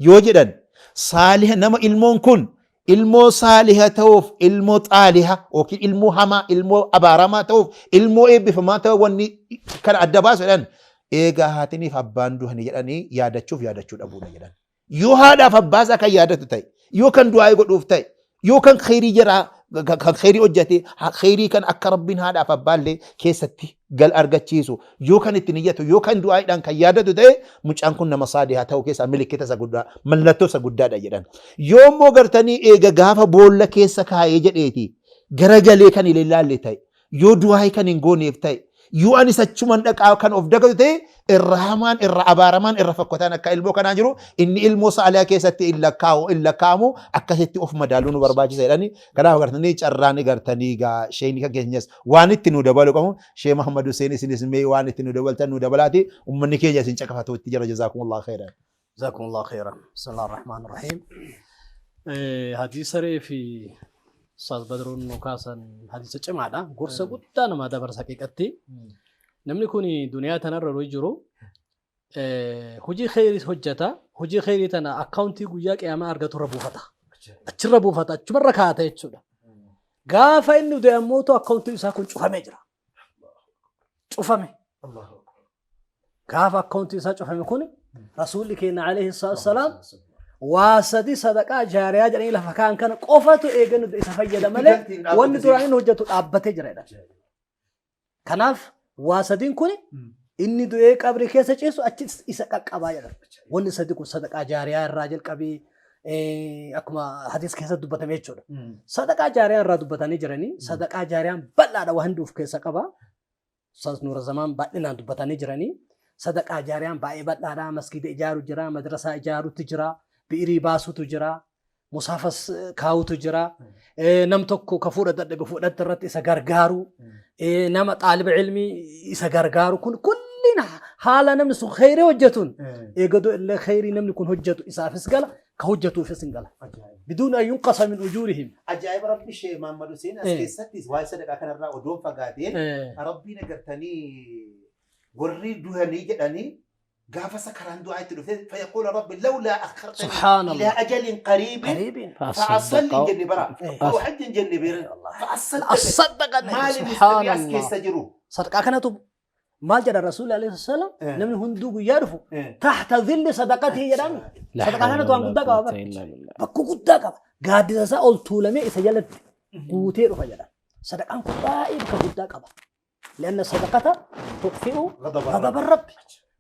yoo jedhan saaliha nama ilmoon kun ilmoo saaliha ta'uuf ilmoo xaaliha yookiin ilmoo hamaa ilmoo abaaramaa ta'uuf ilmoo eebbifamaa ta'uuf wanni kana adda baasu jedhan eegaa haatiniif abbaan du'anii jedhanii yaadachuu dhabuudha jedhan. Yoo haadhaaf abbaasaa kan yaadatu ta'e yoo kan du'aa godhuuf ta'e yoo kan khayrii jiraa kan khayrii hojjate khayrii kan akka Rabbiin haadhaaf abbaallee keessatti gal argachiisu yoo kan itti niyyatu yoo kan du'aadhaan kan yaadatu ta'e mucaan kun nama saalihaa ta'uu keessaa milikkita isa guddaa mallattoo isa guddaadha jedhan. Yoo immoo gartanii eega gaafa boolla keessa kaa'ee jedheeti garagalee kan ilaalle ta'e yoo du'aa kan hin gooneef ta'e yoo anis achuman dhaqaa kan of dagatu ta'e irra hamaan irra abaaramaan irra fakkataan akka ilmoo kanaa jiru inni ilmoo saalihaa keessatti illa kaa'amu akkasitti of madaaluu nu barbaachisa jedhani. Kanaaf gartanii carraan gartanii gaa sheekni kan keenyas waan itti nu dabalu qabu Sheekh Muhammad Hussein isinis mee waan itti nu dabaltan nu dabalaati ummanni keenya isin caqafatu itti jira jazakumullahu khairan. Jazakumullahu khairan. Bismillahir rahmanir rahim. Hadiisa reefi Ustaz Badruun Nukaasan hadiisa cimaadha. Gorsa guddaa nama dabarsa haqiiqatti. Namni kun duniyaa tanarra jiru hojii khayrii hojjeta. Hojii khayrii tana akkaawuntii guyyaa qiyaamaa argatu irra buufata. Achirra buufata achumarra kaa'ata jechuudha. Gaafa inni du'e ammoo akkaawuntii isaa kun cufamee jira. Cufame. Gaafa akkaawuntii isaa cufame kun rasuulli keenya alayhi salaam واسدي صدقة جارية جاني لفكان كان قفته إيجن إسفاجة دمله وان تراني نوجته أبته جريدا كناف واسدين كوني إني دوئي قبري كيسة جيسو أجيس إساقا قبايا وان صدقوا صدقة جارية الراجل قبي أكما حديث كيسة دوبتا ميچو صدقة جارية الرا دوبتا نجراني صدقة جارية بلا دا وهندوف كيسة قبا ساز نور الزمان باتنا دوبتا نجراني صدقة جارية باي بلا دا مسجد إجارو جرا مدرسة إجارو تجرا بيري باسو تجرا مسافس كاو تجرا نم توكو كفورة بفورة ترت إسا غرغارو نم طالب علمي إسا غرغارو كلنا حالا نم نسو خيري هجتون إيقادو إلا خيري نم نكون هجتو إسا فسقلا كهجتو فسنقلا بدون أن ينقص من أجورهم عجائب ربي الشيخ محمد حسين أسكيستيس واي صدقا كان الرأى ودون فقاتين ربي نقرتني ورّي دوهني جدني قاف سكران دعاء فيقول رب لولا أخرتني إلى أجل قريب فأصلي جني برا أو حج جني برا فأصدق مال المستبيع يستجروا صدقة كانت مال جرى الرسول عليه السلام لم يهندوق يعرفوا تحت ظل صدقته يرامي صدقة كانت وان قدّا قابا بكو قدّا قابا قادي تسا أولتو لمي إسجلت قوتير فجلا صدقة قدّائب كقدّا قابا لأن الصدقة تطفئ غضب الرب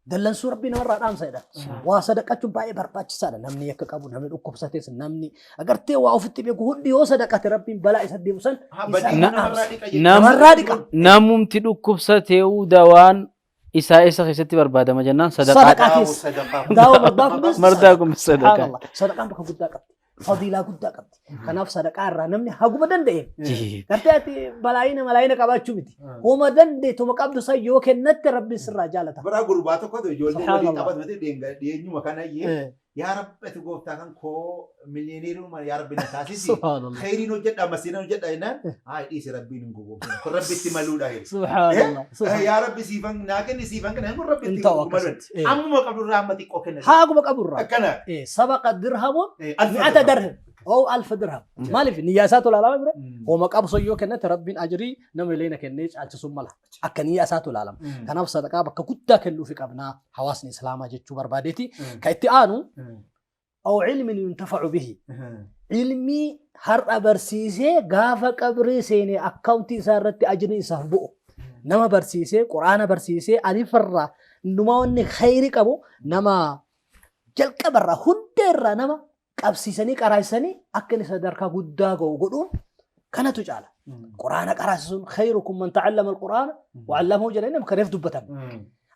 دلن سور ربنا مرة رام سيدا وصدقة باي برباش سادا نمني يكقابو نمني أكوب ساتيس نمني أقرتي وعوفتي بيقول دي هو صدقة ربي بلا يسدي مسن نامم تدو أكوب ساتيو دوان إسا خيستي بربادة مجنان صدقة داو مرداكم الصدقة صدقة بك قدّا فضيلة قدّا قبض كناف صدقة رانمني هاقو مدن دي كرتي ملايين قباتشو مدي ومدن دي تو مقابدو سيو كنت ربي سر جالتا برا قرباتو كدو جولدي ولي تابد مدي دينيو مكانا يا رب تقول تاكن كو مليونير ما يا رب نتاسيسي سبحان الله خيرين وجد مسينا وجد هنا هاي إيش ربي نقول ربي تملود هاي سبحان الله سبحان يا رب سيفان ناكن سيفان كنا نقول ربي انت تملود وكست أمو ما قبل رحمتك أوكنا هاكم قبر كنا سبق الدرهم ألف 100 درهم أو 1000 درهم ما لي في نياسات ولا لا بره هو ما قبل صيو كنا ربي أجري نم لينا كنيش على تسمى له أكن نياسات ولا لا كان أفسد كابك كوتا كلو في كابنا حواسني إسلام جت بربادتي كايتآنو أو علم ينتفع به علمي هر برسيسه غافا قبري سيني أكاونتي سارتي أجري سافبو نما برسيسه قرآن برسيسه ألي فرّا نما وني خيري قبو نما جل قبرّا هندرّا نما قبسيسني قرايسني أكني صدركا قدا قدون كانت تجعل قرآن قراسون خيركم من تعلم القرآن وعلمه جلين مكرف دبتم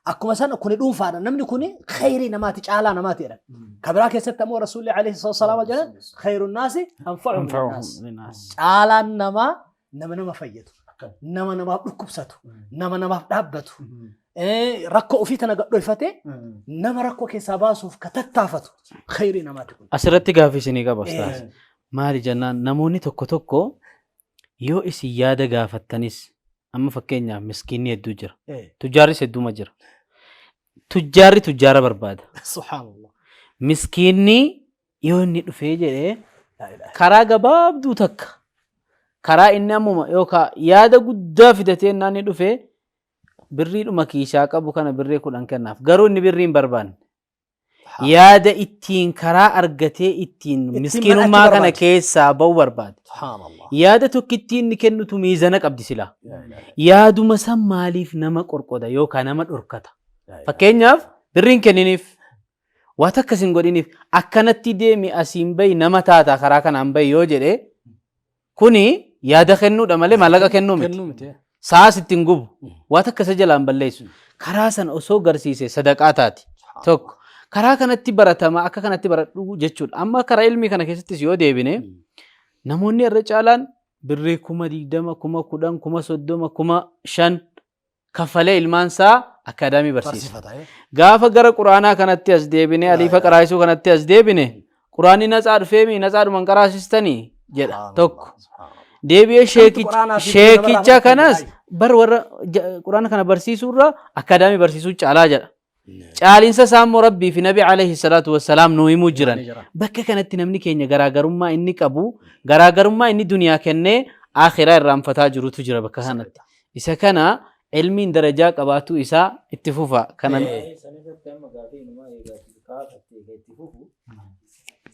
أكو مثلا كوني دون فانا نمني كوني خيري نماتي تعالى نماتي أنا كبراك يستمو رسول الله عليه الصلاة والسلام جل خير الناس أنفعهم للناس تعالى نما فيتو نما بكبساتو نما دابتو ركو في تنقل فتى نما ركو كسباسو كتتافتو خيري نماتي asirratti gaaffii isinii qaba ustaas maali jennaan namoonni tokko tokko yoo isin yaada gaafattanis amma fakkeenyaaf miskiinni hedduu jira tujjaarris hedduuma jira tujjaarri tujjaara barbaada subhanallah miskiinni yoo inni dhufee jedhee karaa gabaabduu takka karaa inni ammuma yookaan yaada guddaa fidatee naanni dhufee birriidhuma kiishaa qabu kana birree 10 kennaaf garuu inni birrii hin barbaanne yaada ittiin karaa argatee ittiin miskiinummaa kana keessaa ba'u barbaada. Yaada tokko ittiin ni kennutu miizana qabdi sila. Yaaduma san maaliif nama qorqoda yookaan nama dhorkata. Fakkeenyaaf birriin kenniniif waan akkas hin godhiniif akkanatti deemi asiin bahi nama taata karaa kanaan bahi yoo jedhe kuni yaada kennuudha malee maallaqa kennuu miti. Saas ittiin gubu waan akkasa jalaan balleessu karaa sana osoo garsiise sadaqaa taati tokko. karaa kanatti baratama akka kanatti baradhu jechuudha amma karaa ilmii kana keessattis yoo deebine namoonni irra caalaan birrii 20,000 10,000 30,000 5,000 kaffalee ilmaansaa akaadaamii barsiisa gaafa gara quraanaa kanatti as deebine aliifa qaraasuu kanatti as deebine quraanni natsaa dhufeemi natsaadhuman qaraasistanii jedha tokko deebi'ee sheekicha kanas bar warra quraana kana barsiisuurra akaadaamii barsiisuu caalaa jedha caalinsa saammoo rabbii fi nabi alayhi salaatu wassalaam nuu himuu jiran bakka kanatti namni keenya garaagarummaa inni qabu garaagarummaa inni duniyaa kennee akhiraa irraanfataa jirutu jira bakka kanatti isa kana ilmiin darajaa qabaatu isaa itti fufa kanan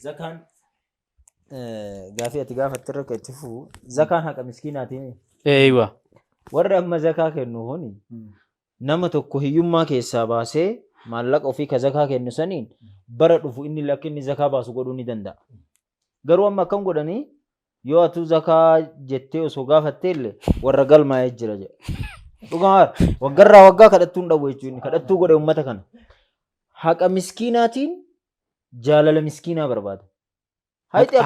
zakaan gaafii ati gaafatte irra itti fufu zakaan haqa miskiinaatiin eeywa warri amma zakaa kennu honi nama tokko hiyyummaa keessaa baasee maallaqa ofii ka zakaa kennu saniin bara dhufu inni lakkinni zakaa baasu godhuu ni danda'a. Garuu amma akkam godhanii yoo atu zakaa jettee osoo gaafattee illee warra galmaa'ee jira jedha. Dhugaa waggarraa waggaa kadhattuu hin dhabu jechuun kadhattuu godhe uummata kana. Haqa miskiinaatiin jaalala miskiinaa barbaada.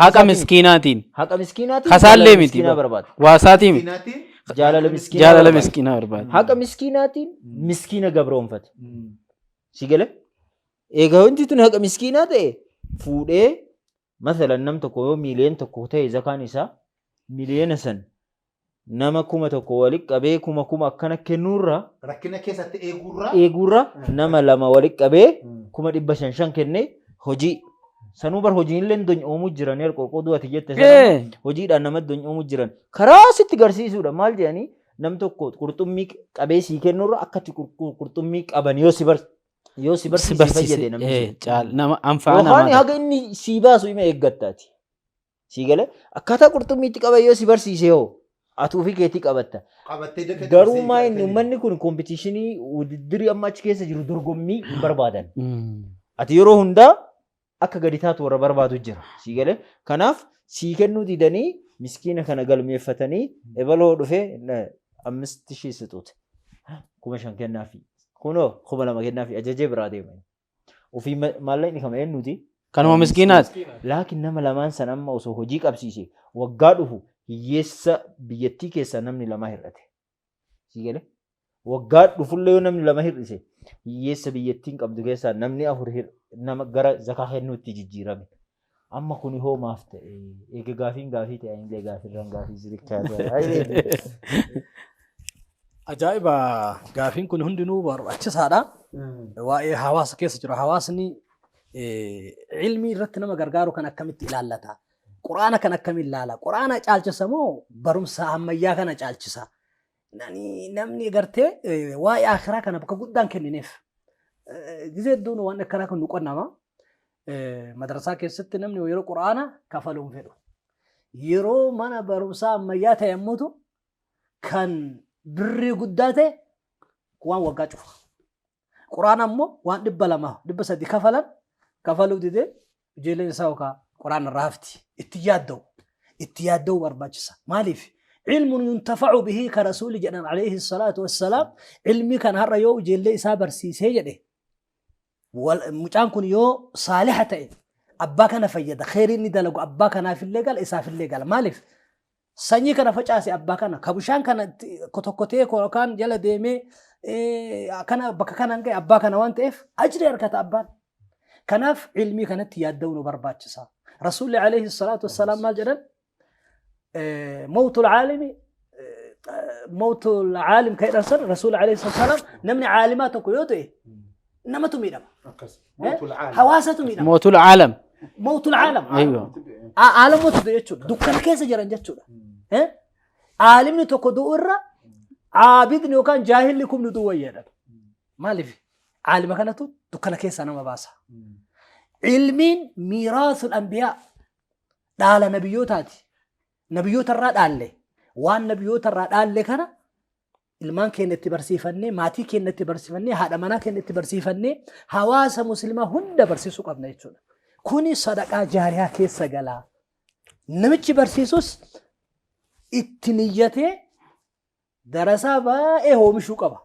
haqa miskiinaatiin kasaallee miti waasaatii miti jaalala miskiinaa barbaada haqa miskiinaatiin miskiina gabroonfate si gale egaa wanti tun haqa miskiinaa ta'e fuudhee masalan nam tokko yoo miiliyoon tokko ta'e zakaan isaa miiliyoona san nama 1,000 walitti qabee 1,000 akkana kennuurra rakkina keessatti eeguurra nama 2 walitti qabee 500 kennee hojii sanuu bar hojiin illee doon oomuu jiran qoqqooduu ati jette sana hojiidhaan nama doon oomuu jiran karaa sitti garsiisuudha maal jedhanii nam tokko qurxummii qabee sii kennuurra akkatti qurxummii qaban yoo si barsiise fayyade namni nama anfaana waan haga inni sii baasu ima eeggattaati sii gale akkaataa qurxummiitti qaban yoo si barsiise hoo atuu fi keetii qabatta garuu maa inni uummanni kun koompitishinii wudiddirii amma achi keessa jiru dorgommii hin barbaadan ati yeroo hundaa akka gadi taatu warra barbaadu jira sii gale kanaaf sii kennuu didanii miskiina kana galmeeffatanii ebaloo dhufe 5,000 situute 5,000 kennaafi kunoo 2,000 kennaafi ajajee biraa deeman ofii maallaqni kama eennuti kanuma miskiinaati laakiin nama lamaan san amma osoo hojii qabsiise waggaa dhufu hiyyeessa biyyattii keessaa namni 2 hir'ate sii gale waggaa dhufullee yoo namni 2 hir'ise hiyyeessa biyyattiin qabdu keessaa namni afur nama gara zakaa kennuutti jijjiirame. Amma kuni hoo maaf ta'e eega gaafii ta'e illee gaafirraan gaafii zirichaa Ajaa'iba gaafiin kun hundinuu barbaachisaadha. Waa'ee hawaasa keessa jira. Hawaasni ilmi irratti nama gargaaru kan akkamitti ilaallata? Quraana kan akkamiin ilaala? Quraana caalchisa moo barumsa ammayyaa kana caalchisa? Namni gartee waa'ee akhiraa kana bakka guddaan kennineef. Gizee hedduun waan akkanaa kan nu qonnama. Madrasaa keessatti namni yeroo quraana kafaluun fedhu. Yeroo mana barumsaa ammayyaa ta'e yommuutu kan birrii guddaa ta'e waan waggaa cufa. Quraana ammoo waan 200 300 kafaluu didee ijoolleen isaa yookaan quraana irraa hafti. Itti yaadda'u barbaachisa. Maaliif? علم ينتفع به كرسول جنا عليه الصلاة والسلام علمي كان هرّا يو جل إسا برسيسه جده والمجان كن يو صالحة أبا كان فيدا خير ندلقو أبا كان في الليجال إسا في الليجال مالف سني كان فجأة أبا كان كابوشان كان كتوكتيه كان جل ديمه كان بك كان عنك أبا كان وانت إف أجري أركت أبا كناف علمي كانت يدون برباچسا رسول عليه الصلاة والسلام ما جرن موت العالم كي رسول عليه الصلاة والسلام نمني عالمات كيوته نما تميدم حواسة تميدم موت العالم أيوه عالم موت بيجتشو دكان كيس جران جتشو عالم نتوكو دورة عابد نيوكان جاهل لكم ندوية ما لفي عالم كانتو دكان كيس أنا ما باسا علمين ميراث الأنبياء دال نبيوتاتي نبيوت الراد عليه وان نبيوت الراد عليه كنا المان كأنت برسيفني ماتي كأنت برسيفني هذا منا كأنت برسيفني حواس مسلمة هند برسيسو قبنا يجون كوني صدقة جارية كيس سجلا نمشي برسيسوس اتنيته دراسة با هو مشو قبا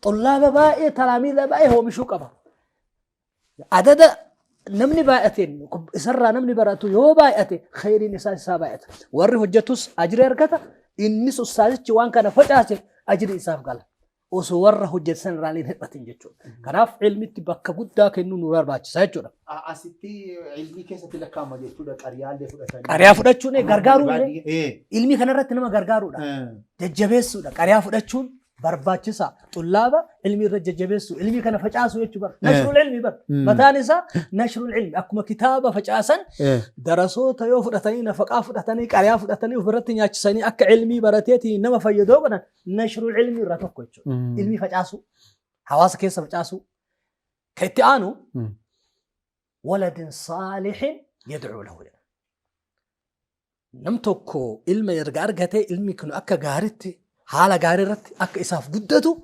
طلاب با تلاميذ با هو مشو قبا عدد نمني بايتين سر نمني براتو يو بايتي خير نساء سابعت ور حجتوس اجر اركتا انس استاذ وان كان فجاسه اجر اساف قال وسور حجت سن رالي نبتين جچو كناف علمي تبك غدا كنو نور باچسا جچو اسيتي علمي كيسه لكام جچو قريا دي فدتاني قريا فدچو نه غرغارو علمي كنرت نما غرغارو ججبيسو قريا فدچون برباچسا طلابة علمي رججبسو علمي كان فجاسو يجبر نشر العلم بر متانسا نشر العلم اكما كتابه فجاسا درسو تيو فدتني نفقا فدتني قريا فدتني وفرتني ياچسني اك علمي برتيتي نما فيدو بنا نشر العلم رتكوچو علمي فجاسو حواس كيس فجاسو كيتانو ولد صالح يدعو له نمتكو علم يرغارغته علمي كنو اك غارتي حالا غاررت اك اساف غدتو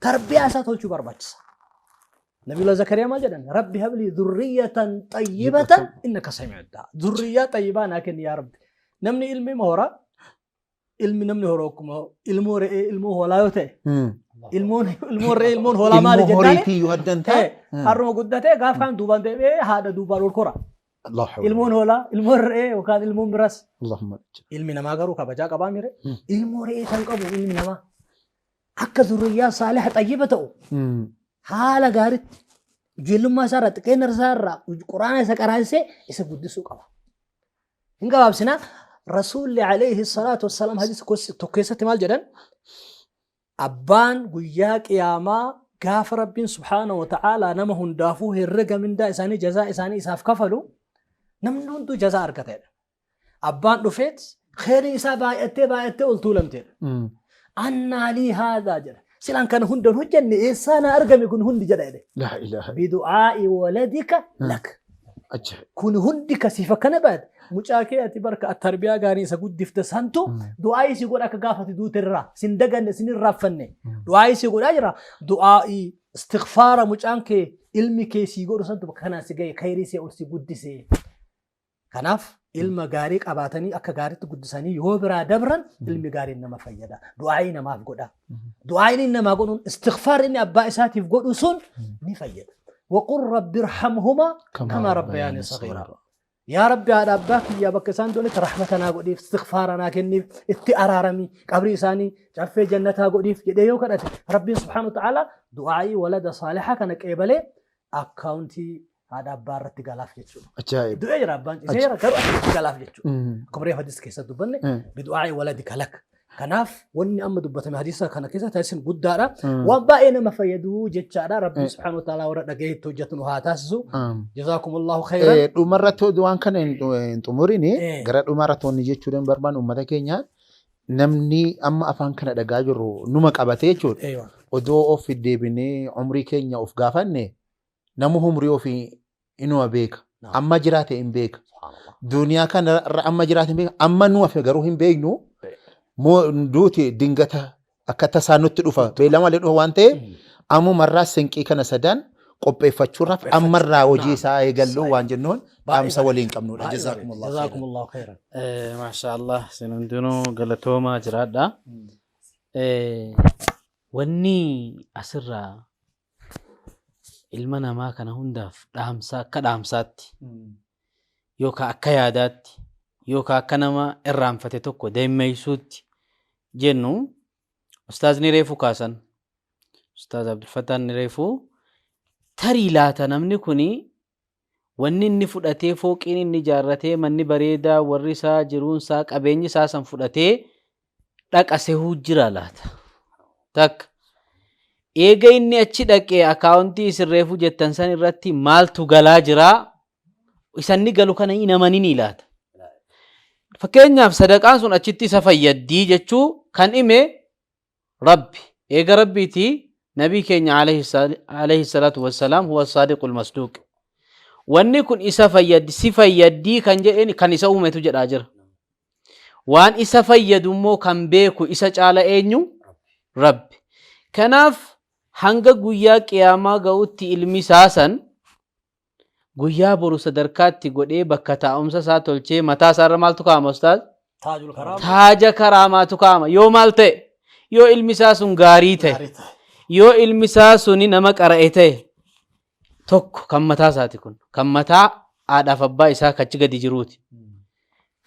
تربيه اساتوچو برباچس نبي الله زكريا ما جدن ربي هب لي ذريه طيبه انك سميع الدعاء ذريه طيبه لكن يا رب نمني علمي مهورا علمي نمني هوروكم علمو هولايوته علمون هولا مال جداني يهدنتا ارمو غدته غاف كان دوبان دبي هذا دوبار القرى الله حول علمون هولا المر وكان علمون برس اللهم علمي نما غرو كبجا قبا ميره علمو ري تنقبو علمي نما اك ذريه صالح طيبته حالا غارت جيلما سارت كينر سارا قران سقرايسه يسغدسو قبا انغا بابسنا رسول عليه الصلاه والسلام حديث توكيسه مال جدن ابان غيا قياما غاف رب سبحانه وتعالى نما هندافو هرغ من دا اساني جزاء اساني اساف كفلو نمنون تو جزاء اركته أبان رفيت خير إسا بايته قلتو لمتين أنا لي هذا جرى سلان كان هندن هجن إنسان أرقم يكون هند جرى لا إله بدعاء ولدك لك أجل كون هندك سيفا كان بعد مجاكي أتبارك التربية غاني سقود دفتسانتو دعائي سيقول أكا غافة دو ترى سندقن سنين رافني دعائي سيقول أجرى دعائي استغفار مجانكي علمي كي سيقول سانتو بكنا سيقاي خيري سيقول سيقود سي كناف علم غاريك أباتني أكا غاريت قدساني يوبرا دبرا علم غاري إنما فيدا دعائي نما فقودا دعائي إنما قولون استغفار إني أبا إساتي فقودو سن نفيد وقل رب ارحمهما كما ربياني صغيرا يا ربي هذا أباك يا بك ساندوني رحمتنا قديف استغفارنا كنيف اتأرارمي قبري ساني جفة جنتها قديف يديو كده ربي سبحانه وتعالى دعائي ولد صالحة كان قبله أكاونتي هذا بارت غلاف يجو ajaa'ib دعاء ربان إذا كرو غلاف يجو Mm. كبري حديث كيسة دبني Mm. بدعاء ولدك لك كناف وني أم دبته حديثة كان كيسة تاسين قدارة Mm. وباين ما فيدو جتشارا ربي Mm. سبحانه وتعالى ورد جيت توجتنو هاتاسو Mm. جزاكم الله خيرا dhumarratti waan kana hin xumurini Eh. gara dhumarratti wanni jechuudhaan barbaan uummata keenya namni amma afaan kana dhagaa jirru numa qabate jechuudha. أيوة Odoo of deebinee umrii keenya of gaafanne namu umrii ofii inuma beeka. Naam. Amma jiraate hin beeka. سبحان الله Duniyaa kana irra amma jiraate hin beeka. Amma nu hafe garuu hin beeknu. Moo duuti dingata akka tasaa nutti dhufa. Beelama malee dhufa waan ta'eef ammumarraa sinqii kana sadaan qopheeffachuudhaaf ammarraa hojii isaa eegalluu waan jennuun dhaamsa waliin qabnudha. Jazaakumullahu جزاكم الله خيرا ما شاء الله سنندنو غلطوما جرادا wanni asirraa ilma namaa kana hundaaf dhaamsaa akka dhaamsaatti yookaan akka yaadaatti yookaan akka nama irraanfate tokko deemmeessuutti jennu ustaazni reefu kaasan ustaaz Abdulfattaan ni reefu tarii laata namni kuni wanni inni fudhatee fooqiin inni ijaarratee manni bareedaa warri isaa jiruunsaa qabeenyi isaa san fudhatee dhaqase hujjira laata takka eega inni achi dhaqee akaawuntii isirreefu jettan san irratti maaltu galaa jiraa isanni galu kana hin amaninii laata fakkeenyaaf sadaqaan sun achitti isa fayyaddii jechuu kan hime rabbi eega rabbiiti nabii keenya alayhi salaatu wassalaam huwa saadiqul masduuq wanni kun isa fayyaddi si fayyaddii kan jedheen kan isa uumetu jedhaa jira waan isa fayyadu immoo kan beeku isa caala eenyu rabbi kanaaf hanga guyyaa qiyaamaa ga'utti ilmi isaa san guyyaa boru sadarkaatti godhee bakka taa'umsa isaa tolchee mataa isaarra maaltu kaa'ama ustaaz تاج الكرام taaja karaamaatu kaa'ama yoo maal ta'e yoo ilmi isaa sun gaarii ta'e yoo ilmi isaa suni nama qara'e ta'e tokko kan mataa isaati kun kan mataa haadhaaf abbaa isaa kachi gadi jiruuti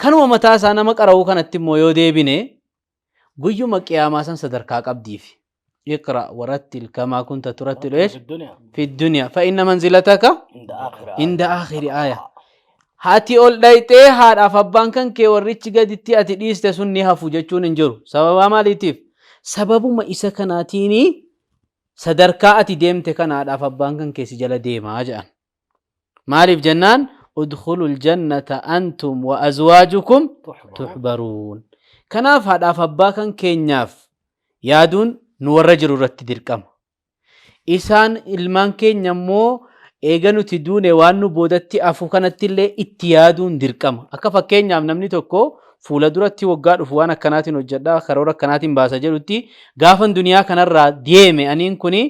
kanuma mataa isaa nama qara'uu kanatti immoo yoo deebine guyyuma qiyaamaa san sadarkaa qabdiif اقرأ ورتل كما كنت ترتل ايش في الدنيا فإن منزلتك عند آخر آية هاتي أول دايتي هاد أفبان كان كي وريتش قدتي أتي ديست سنها فوجتشون انجرو سببا ما ليتيف سبب ما إسا كاناتيني صدركا أتي ديمت كان هاد أفبان كان كي سجل ديما أجأن مالي جنان ادخلوا الجنة أنتم وأزواجكم تحبرون كناف هاد أفبان كان كي ناف يادون nuwarra jiru irratti dirqama isaan ilmaan keenya immoo eega nuti duune waan nu boodatti afu kanatti illee itti yaaduun dirqama akka fakkeenyaaf namni tokko fuula duratti waggaa dhufu waan akkanaatiin hojjedhaa karoora akkanaatiin baasa jedhutti gaafan duniyaa kanarraa deeme aniin kuni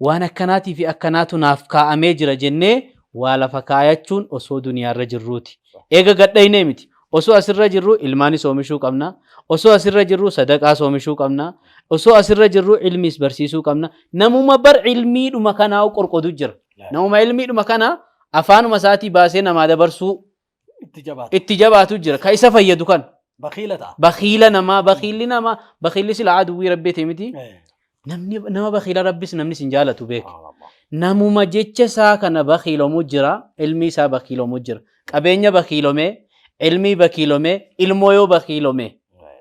waan akkanaatii fi akkanaatu naaf kaa'amee jira jennee waa lafa kaayachuun osoo duniyaarra jirruuti eega gadhaynee miti osoo asirra jirru ilmaanis oomishuu qabna osoo asirra jirru sadaqaas oomishuu qabna osoo asirra jirru ilmiis barsiisuu qabna namuma bar ilmiidhuma kanaa qorqodu jira namuma ilmiidhuma kana afaanuma isaatii baasee namaa dabarsuu itti jabaatu jira ka isa fayyadu kan bakhiila namaa bakhiilli sila aduwwii rabbeete miti nama bakhiila rabbis namnis hin jaalatu beek namuma jecha isaa kana bakhiilomuu jira ilmi isaa bakhiilomuu jira qabeenya bakhiilomee ilmi bakhiilomee ilmoo yoo bakhiilomee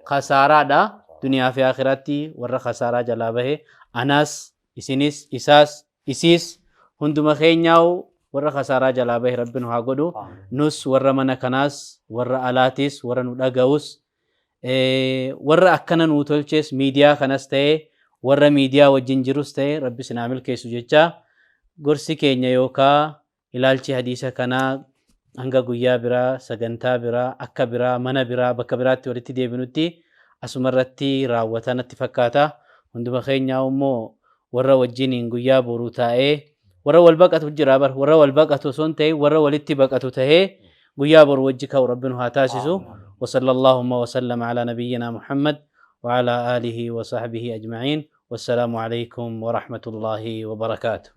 khasaaraadha duniyaa fi akhiratti warra khasaaraa jalaa bahe anaas isinis isaas isiis hunduma keenyaa'u warra khasaaraa jalaa bahe rabbiin haa godhu nus warra mana kanaas warra alaatis warra nu dhaga'us warra akkana nuu tolches miidiyaa kanas ta'e warra miidiyaa wajjin jirus ta'e rabbi sinaa milkeessu jecha gorsi keenya yookaa ilaalchi hadiisa kanaa hanga guyyaa biraa sagantaa biraa akka biraa mana biraa bakka biraatti walitti deebinutti asumarratti raawwatan natti fakkaata hunduma keenyaa immoo warra wajjiniin guyyaa boruu taa'ee warra wal baqatu jira bar warra wal baqatu osoo hin ta'in warra walitti baqatu tahee guyyaa boruu wajji ka'u rabbiin haa taasisu وصلى اللهم وسلم على نبينا محمد وعلى آله وصحبه أجمعين والسلام عليكم ورحمة الله وبركاته